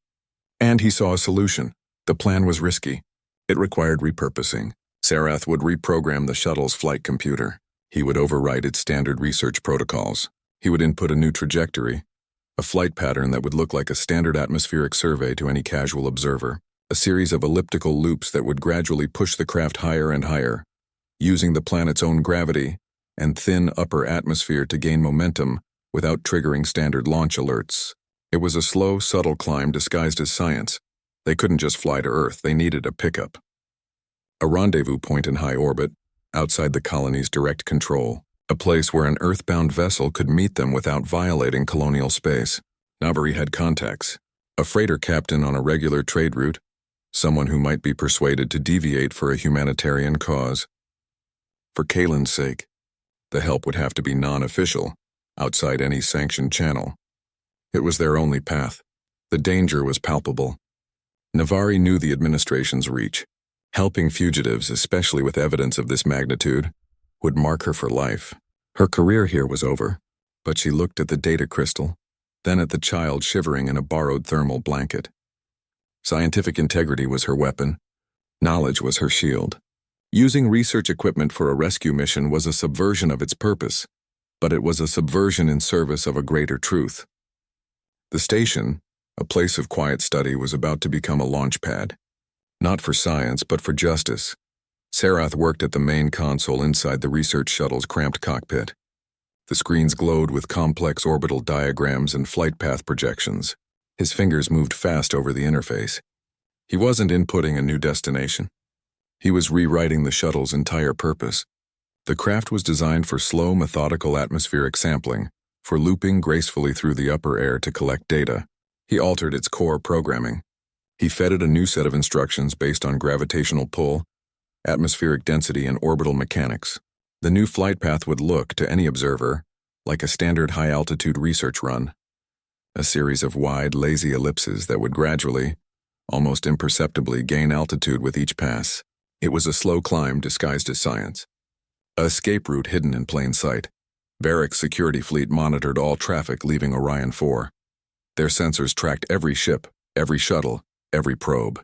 S1: And he saw a solution. The plan was risky. It required repurposing. Sarath would reprogram the shuttle's flight computer. He would overwrite its standard research protocols. He would input a new trajectory, a flight pattern that would look like a standard atmospheric survey to any casual observer, a series of elliptical loops that would gradually push the craft higher and higher, using the planet's own gravity and thin upper atmosphere to gain momentum without triggering standard launch alerts. It was a slow, subtle climb disguised as science. They couldn't just fly to Earth, they needed a pickup. A rendezvous point in high orbit, outside the colony's direct control, a place where an Earthbound vessel could meet them without violating colonial space. Navari had contacts: a freighter captain on a regular trade route, someone who might be persuaded to deviate for a humanitarian cause. For Kalen's sake, the help would have to be non-official, outside any sanctioned channel. It was their only path. The danger was palpable. Navari knew the administration's reach. Helping fugitives, especially with evidence of this magnitude, would mark her for life. Her career here was over, but she looked at the data crystal, then at the child shivering in a borrowed thermal blanket. Scientific integrity was her weapon. Knowledge was her shield. Using research equipment for a rescue mission was a subversion of its purpose, but it was a subversion in service of a greater truth. The station, a place of quiet study, was about to become a launch pad. Not for science, but for justice. Sarath worked at the main console inside the research shuttle's cramped cockpit. The screens glowed with complex orbital diagrams and flight path projections. His fingers moved fast over the interface. He wasn't inputting a new destination. He was rewriting the shuttle's entire purpose. The craft was designed for slow, methodical atmospheric sampling, for looping gracefully through the upper air to collect data. He altered its core programming. He fed it a new set of instructions based on gravitational pull, atmospheric density, and orbital mechanics. The new flight path would look, to any observer, like a standard high-altitude research run. A series of wide, lazy ellipses that would gradually, almost imperceptibly, gain altitude with each pass. It was a slow climb disguised as science. A escape route hidden in plain sight. Barrack's security fleet monitored all traffic leaving Orion 4. Their sensors tracked every ship, every shuttle, every probe.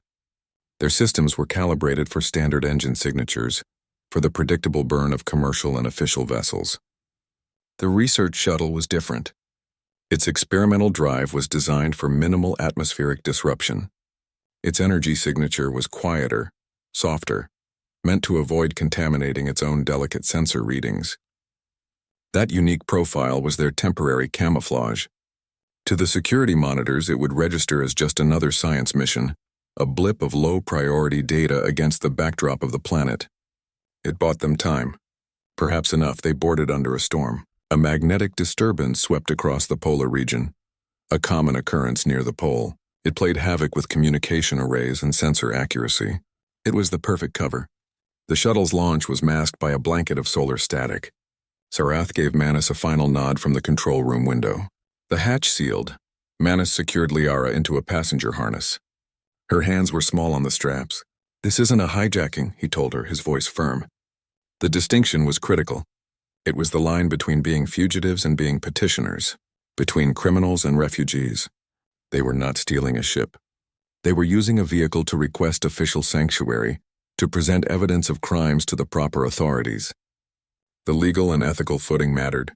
S1: Their systems were calibrated for standard engine signatures, for the predictable burn of commercial and official vessels. The research shuttle was different. Its experimental drive was designed for minimal atmospheric disruption. Its energy signature was quieter, softer, meant to avoid contaminating its own delicate sensor readings. That unique profile was their temporary camouflage. To the security monitors, it would register as just another science mission, a blip of low-priority data against the backdrop of the planet. It bought them time. Perhaps enough they boarded under a storm. A magnetic disturbance swept across the polar region, a common occurrence near the pole. It played havoc with communication arrays and sensor accuracy. It was the perfect cover. The shuttle's launch was masked by a blanket of solar static. Sarath gave Manus a final nod from the control room window. The hatch sealed. Manus secured Liara into a passenger harness. Her hands were small on the straps. "This isn't a hijacking," he told her, his voice firm. The distinction was critical. It was the line between being fugitives and being petitioners, between criminals and refugees. They were not stealing a ship. They were using a vehicle to request official sanctuary, to present evidence of crimes to the proper authorities. The legal and ethical footing mattered.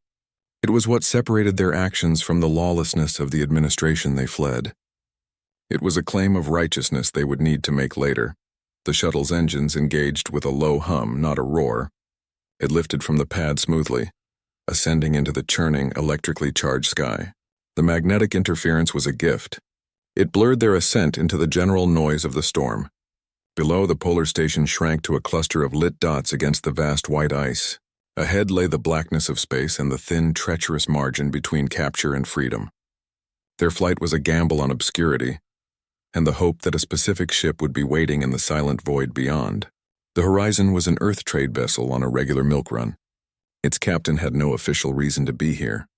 S1: It was what separated their actions from the lawlessness of the administration they fled. It was a claim of righteousness they would need to make later. The shuttle's engines engaged with a low hum, not a roar. It lifted from the pad smoothly. ascending into the churning, electrically charged sky. The magnetic interference was a gift. It blurred their ascent into the general noise of the storm. Below, the polar station shrank to a cluster of lit dots against the vast white ice. Ahead lay the blackness of space and the thin, treacherous margin between capture and freedom. Their flight was a gamble on obscurity, and the hope that a specific ship would be waiting in the silent void beyond. The Horizon was an Earth trade vessel on a regular milk run. Its captain had no official reason to be here.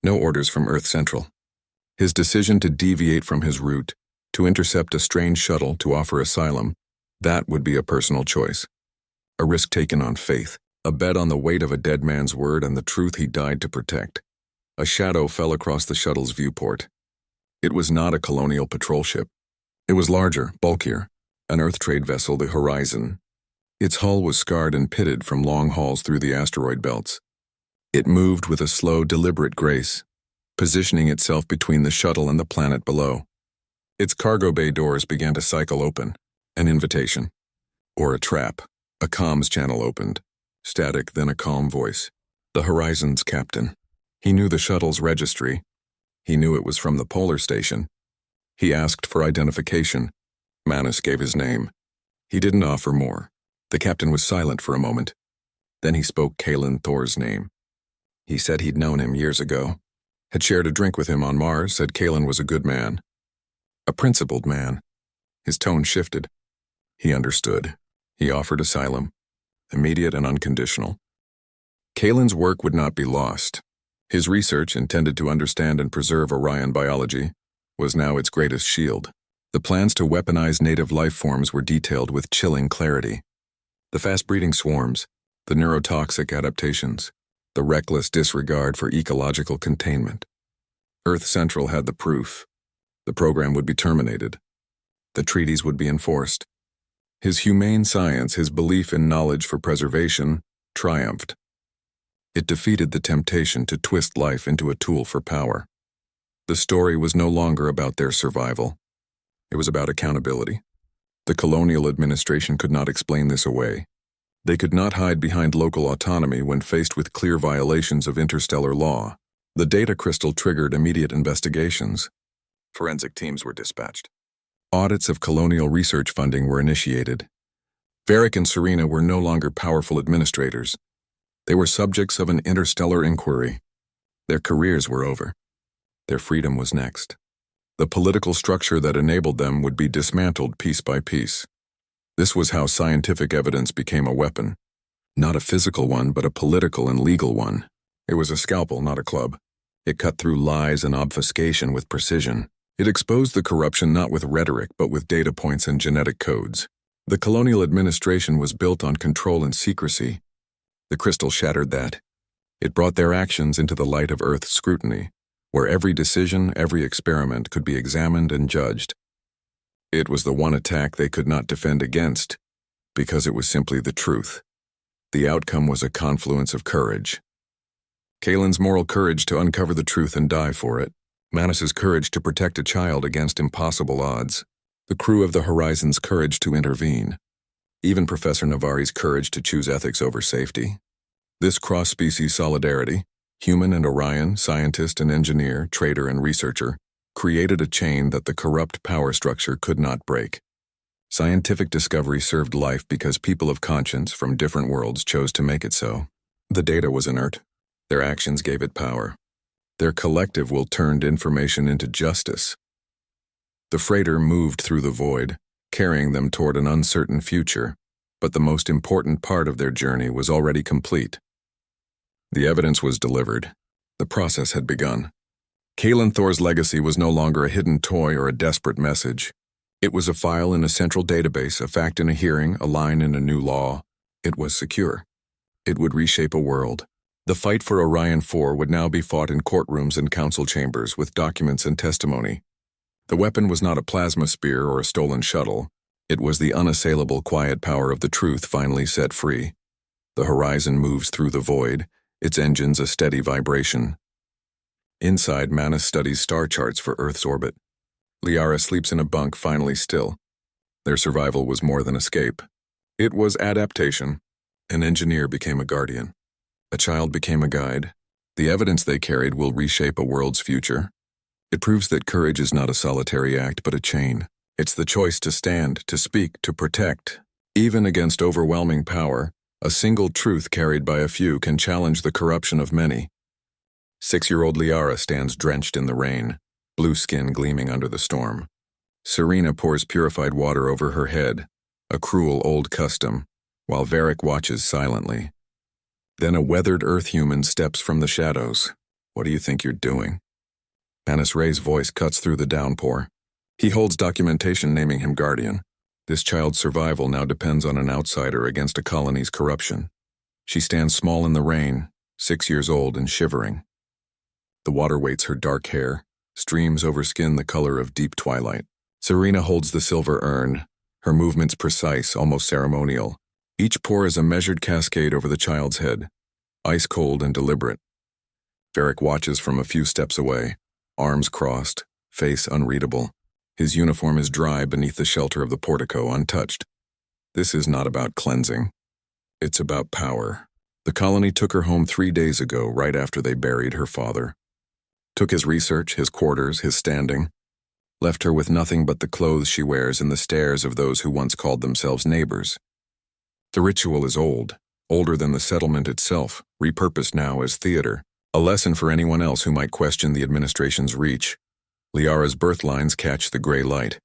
S1: No orders from Earth Central. His decision to deviate from his route, to intercept a strange shuttle to offer asylum, that would be a personal choice. A risk taken on faith, a bet on the weight of a dead man's word and the truth he died to protect. A shadow fell across the shuttle's viewport. It was not a colonial patrol ship. It was larger, bulkier, an Earth trade vessel, the Horizon. Its hull was scarred and pitted from long hauls through the asteroid belts. It moved with a slow, deliberate grace, positioning itself between the shuttle and the planet below. Its cargo bay doors began to cycle open, an invitation. Or a trap. A comms channel opened. Static, then a calm voice. The Horizon's captain. He knew the shuttle's registry. He knew it was from the polar station. He asked for identification. Manus gave his name. He didn't offer more. The captain was silent for a moment. Then he spoke Kalen Thor's name. He said he'd known him years ago. Had shared a drink with him on Mars, said Kalen was a good man. A principled man. His tone shifted. He understood. He offered asylum. Immediate and unconditional. Kalen's work would not be lost. His research, intended to understand and preserve Orion biology, was now its greatest shield. The plans to weaponize native life forms were detailed with chilling clarity. The fast-breeding swarms, the neurotoxic adaptations, the reckless disregard for ecological containment. Earth Central had the proof. The program would be terminated. The treaties would be enforced. His humane science, his belief in knowledge for preservation, triumphed. It defeated the temptation to twist life into a tool for power. The story was no longer about their survival. It was about accountability. The colonial administration could not explain this away. They could not hide behind local autonomy when faced with clear violations of interstellar law. The data crystal triggered immediate investigations. Forensic teams were dispatched. Audits of colonial research funding were initiated. Varric and Serena were no longer powerful administrators. They were subjects of an interstellar inquiry. Their careers were over. Their freedom was next. The political structure that enabled them would be dismantled piece by piece. This was how scientific evidence became a weapon. Not a physical one, but a political and legal one. It was a scalpel, not a club. It cut through lies and obfuscation with precision. It exposed the corruption not with rhetoric, but with data points and genetic codes. The colonial administration was built on control and secrecy. The crystal shattered that. It brought their actions into the light of Earth's scrutiny, where every decision, every experiment could be examined and judged. It was the one attack they could not defend against, because it was simply the truth. The outcome was a confluence of courage. Kalen's moral courage to uncover the truth and die for it. Manus's courage to protect a child against impossible odds. The crew of the Horizon's courage to intervene. Even Professor Navari's courage to choose ethics over safety. This cross-species solidarity, human and Orion, scientist and engineer, trader and researcher, created a chain that the corrupt power structure could not break. Scientific discovery served life because people of conscience from different worlds chose to make it so. The data was inert. Their actions gave it power. Their collective will turned information into justice. The freighter moved through the void, carrying them toward an uncertain future, but the most important part of their journey was already complete. The evidence was delivered. The process had begun. Kalen Thor's legacy was no longer a hidden toy or a desperate message. It was a file in a central database, a fact in a hearing, a line in a new law. It was secure. It would reshape a world. The fight for Orion 4 would now be fought in courtrooms and council chambers with documents and testimony. The weapon was not a plasma spear or a stolen shuttle. It was the unassailable quiet power of the truth finally set free. The Horizon moves through the void, its engines a steady vibration. Inside, Manus studies star charts for Earth's orbit. Liara sleeps in a bunk, finally still. Their survival was more than escape. It was adaptation. An engineer became a guardian. A child became a guide. The evidence they carried will reshape a world's future. It proves that courage is not a solitary act but a chain. It's the choice to stand, to speak, to protect. Even against overwhelming power, a single truth carried by a few can challenge the corruption of many. 6-year-old Liara stands drenched in the rain, blue skin gleaming under the storm. Serena pours purified water over her head, a cruel old custom, while Varric watches silently. Then a weathered Earth human steps from the shadows. What do you think you're doing? Manus Ray's voice cuts through the downpour. He holds documentation naming him Guardian. This child's survival now depends on an outsider against a colony's corruption. She stands small in the rain, 6 years old and shivering. The water weights her dark hair, streams over skin the color of deep twilight. Serena holds the silver urn, her movements precise, almost ceremonial. Each pour is a measured cascade over the child's head, ice-cold and deliberate. Varric watches from a few steps away, arms crossed, face unreadable. His uniform is dry beneath the shelter of the portico, untouched. This is not about cleansing. It's about power. The colony took her home 3 days ago, right after they buried her father. Took his research, his quarters, his standing. Left her with nothing but the clothes she wears and the stares of those who once called themselves neighbors. The ritual is old, older than the settlement itself, repurposed now as theater, a lesson for anyone else who might question the administration's reach. Liara's birth lines catch the gray light,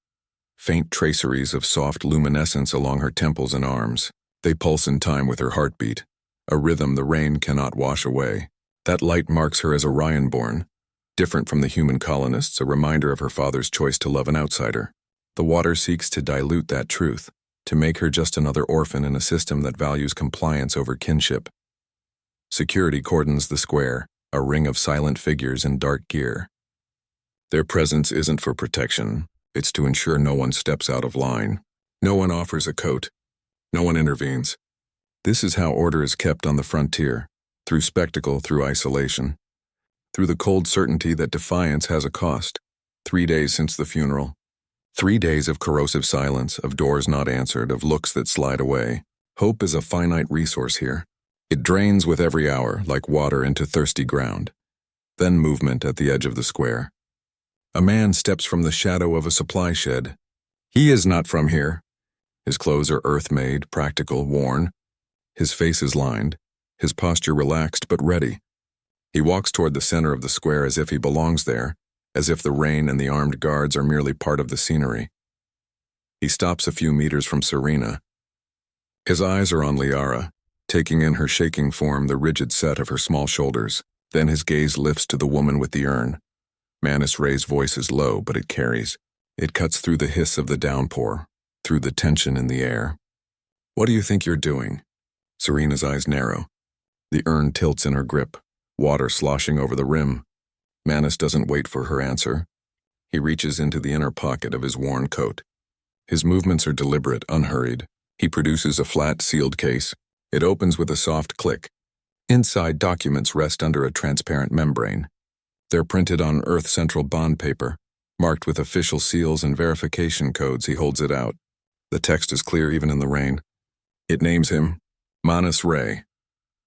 S1: faint traceries of soft luminescence along her temples and arms. They pulse in time with her heartbeat, a rhythm the rain cannot wash away. That light marks her as Orion-born, different from the human colonists, a reminder of her father's choice to love an outsider. The water seeks to dilute that truth, to make her just another orphan in a system that values compliance over kinship. Security cordons the square, a ring of silent figures in dark gear. Their presence isn't for protection, it's to ensure no one steps out of line. No one offers a coat. No one intervenes. This is how order is kept on the frontier, through spectacle, through isolation. Through the cold certainty that defiance has a cost. 3 days since the funeral. 3 days of corrosive silence, of doors not answered, of looks that slide away. Hope is a finite resource here. It drains with every hour, like water into thirsty ground. Then movement at the edge of the square. A man steps from the shadow of a supply shed. He is not from here. His clothes are earth-made, practical, worn. His face is lined, his posture relaxed but ready. He walks toward the center of the square as if he belongs there, as if the rain and the armed guards are merely part of the scenery. He stops a few meters from Serena. His eyes are on Liara, taking in her shaking form, the rigid set of her small shoulders. Then his gaze lifts to the woman with the urn. Manus Ray's voice is low, but it carries. It cuts through the hiss of the downpour, through the tension in the air. What do you think you're doing? Serena's eyes narrow. The urn tilts in her grip, water sloshing over the rim. Manus doesn't wait for her answer. He reaches into the inner pocket of his worn coat. His movements are deliberate, unhurried. He produces a flat, sealed case. It opens with a soft click. Inside, documents rest under a transparent membrane. They're printed on Earth Central bond paper, marked with official seals and verification codes. He holds it out. The text is clear even in the rain. It names him Manus Ray,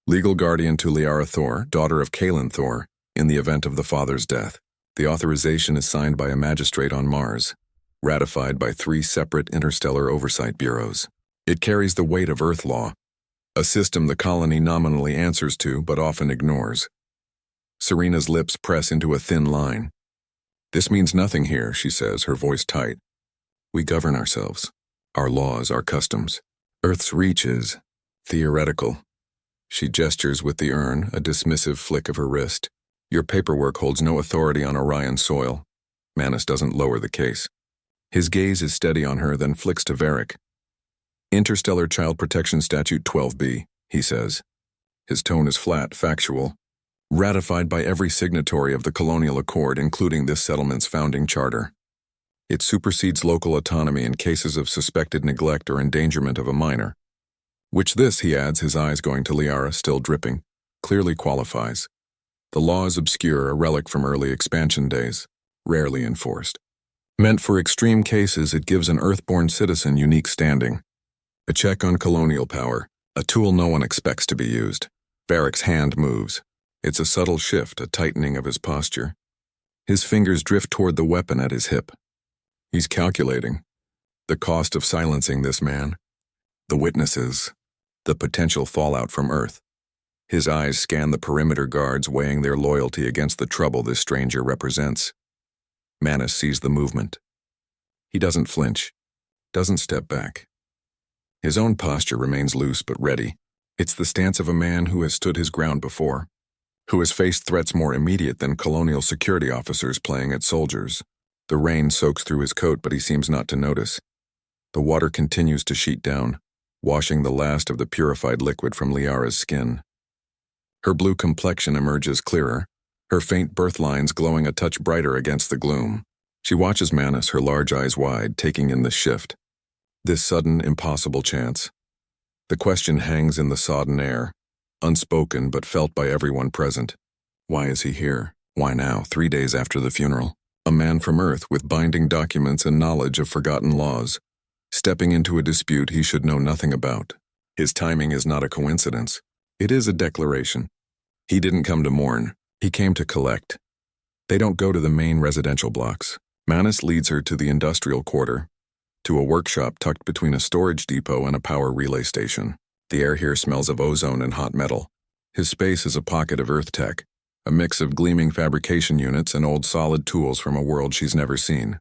S1: legal guardian to Liara Thor, daughter of Kaelin Thor, in the event of the father's death. The authorization is signed by a magistrate on Mars, ratified by 3 separate interstellar oversight bureaus. It carries the weight of Earth law, a system the colony nominally answers to but often ignores. Serena's lips press into a thin line. This means nothing here, she says, her voice tight. We govern ourselves, our laws, our customs. Earth's reach is theoretical. She gestures with the urn, a dismissive flick of her wrist. Your paperwork holds no authority on Orion soil. Manus doesn't lower the case. His gaze is steady on her, then flicks to Varric. Interstellar Child Protection Statute 12B, he says. His tone is flat, factual. Ratified by every signatory of the Colonial Accord, including this settlement's founding charter. It supersedes local autonomy in cases of suspected neglect or endangerment of a minor. Which this, he adds, his eyes going to Liara, still dripping, clearly qualifies. The law is obscure, a relic from early expansion days, rarely enforced. Meant for extreme cases, it gives an Earth-born citizen unique standing. A check on colonial power, a tool no one expects to be used. Varric's hand moves. It's a subtle shift, a tightening of his posture. His fingers drift toward the weapon at his hip. He's calculating the cost of silencing this man, the witnesses, the potential fallout from Earth. His eyes scan the perimeter guards, weighing their loyalty against the trouble this stranger represents. Manus sees the movement. He doesn't flinch, doesn't step back. His own posture remains loose but ready. It's the stance of a man who has stood his ground before, who has faced threats more immediate than colonial security officers playing at soldiers. The rain soaks through his coat, but he seems not to notice. The water continues to sheet down, washing the last of the purified liquid from Liara's skin. Her blue complexion emerges clearer, her faint birth lines glowing a touch brighter against the gloom. She watches Manus, her large eyes wide, taking in the shift. This sudden, impossible chance. The question hangs in the sodden air, unspoken but felt by everyone present. Why is he here? Why now, 3 days after the funeral? A man from Earth with binding documents and knowledge of forgotten laws, stepping into a dispute he should know nothing about. His timing is not a coincidence. It is a declaration. He didn't come to mourn. He came to collect. They don't go to the main residential blocks. Manus leads her to the industrial quarter, to a workshop tucked between a storage depot and a power relay station. The air here smells of ozone and hot metal. His space is a pocket of Earth tech, a mix of gleaming fabrication units and old solid tools from a world she's never seen.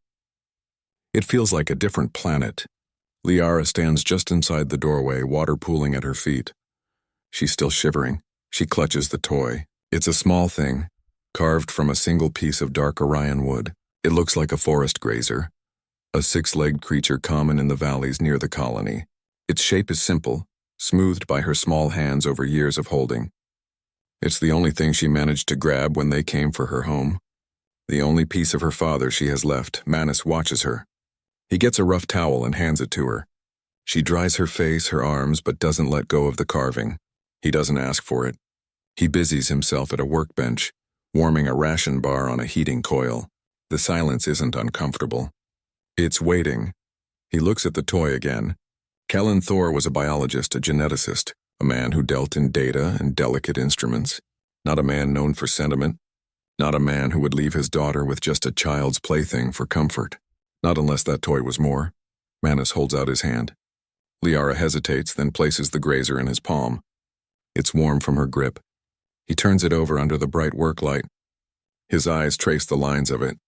S1: It feels like a different planet. Liara stands just inside the doorway, water pooling at her feet. She's still shivering. She clutches the toy. It's a small thing, carved from a single piece of dark Orion wood. It looks like a forest grazer, a six-legged creature common in the valleys near the colony. Its shape is simple, smoothed by her small hands over years of holding. It's the only thing she managed to grab when they came for her home. The only piece of her father she has left. Manus watches her. He gets a rough towel and hands it to her. She dries her face, her arms, but doesn't let go of the carving. He doesn't ask for it. He busies himself at a workbench, warming a ration bar on a heating coil. The silence isn't uncomfortable. It's waiting. He looks at the toy again. Kellen Thor was a biologist, a geneticist, a man who dealt in data and delicate instruments. Not a man known for sentiment. Not a man who would leave his daughter with just a child's plaything for comfort. Not unless that toy was more. Manus holds out his hand. Liara hesitates, then places the grazer in his palm. It's warm from her grip. He turns it over under the bright work light. His eyes trace the lines of it.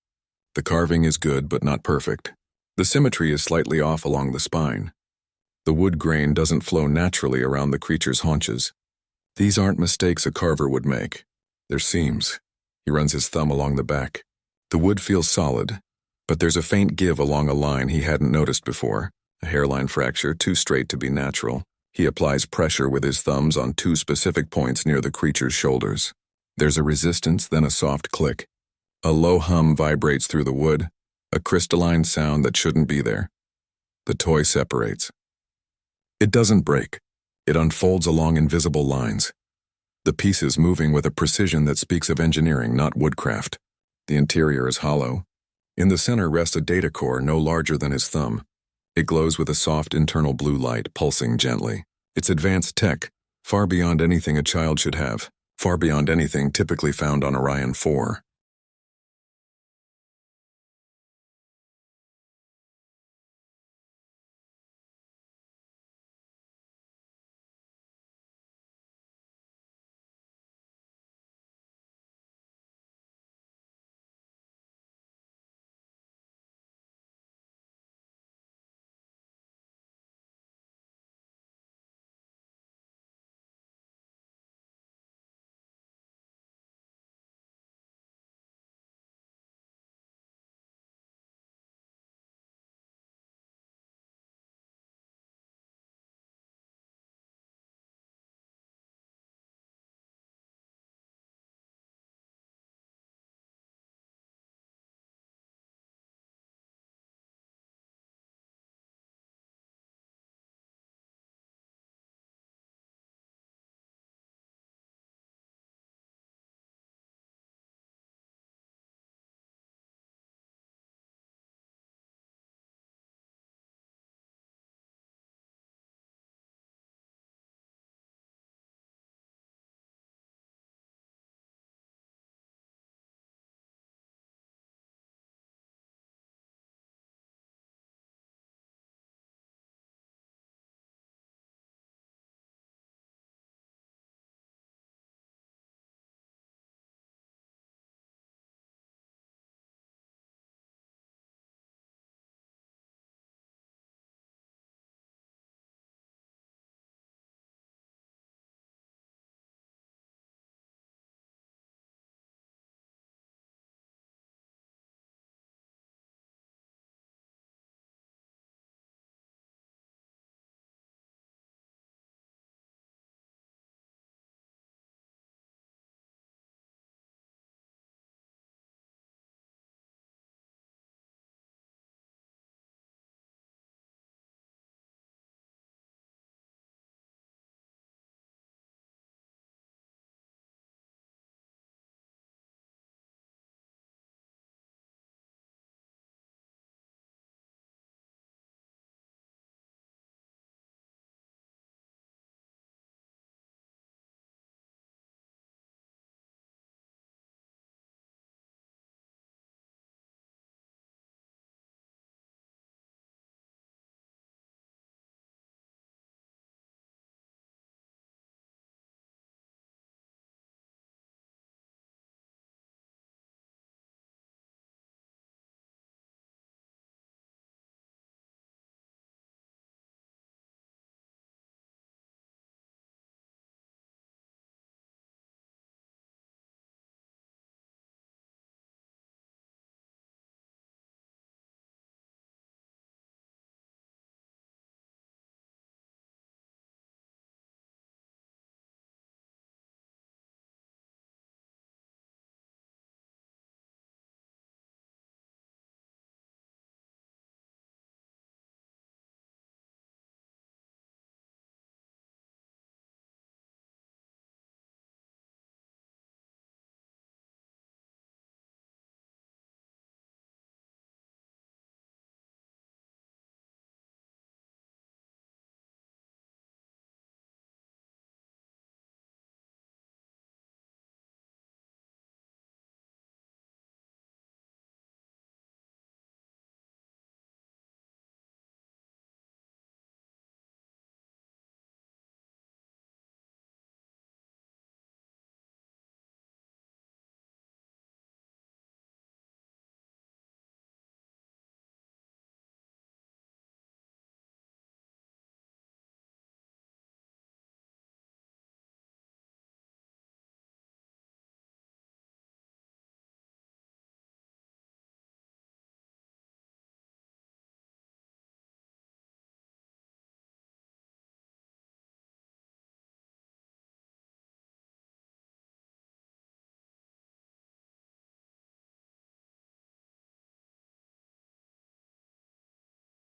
S1: The carving is good, but not perfect. The symmetry is slightly off along the spine. The wood grain doesn't flow naturally around the creature's haunches. These aren't mistakes a carver would make. They're seams. He runs his thumb along the back. The wood feels solid, but there's a faint give along a line he hadn't noticed before, a hairline fracture too straight to be natural. He applies pressure with his thumbs on two specific points near the creature's shoulders. There's a resistance, then a soft click. A low hum vibrates through the wood, a crystalline sound that shouldn't be there. The toy separates. It doesn't break. It unfolds along invisible lines. The pieces moving with a precision that speaks of engineering, not woodcraft. The interior is hollow. In the center rests a data core no larger than his thumb. It glows with a soft internal blue light, pulsing gently. It's advanced tech, far beyond anything a child should have, far beyond anything typically found on Orion 4.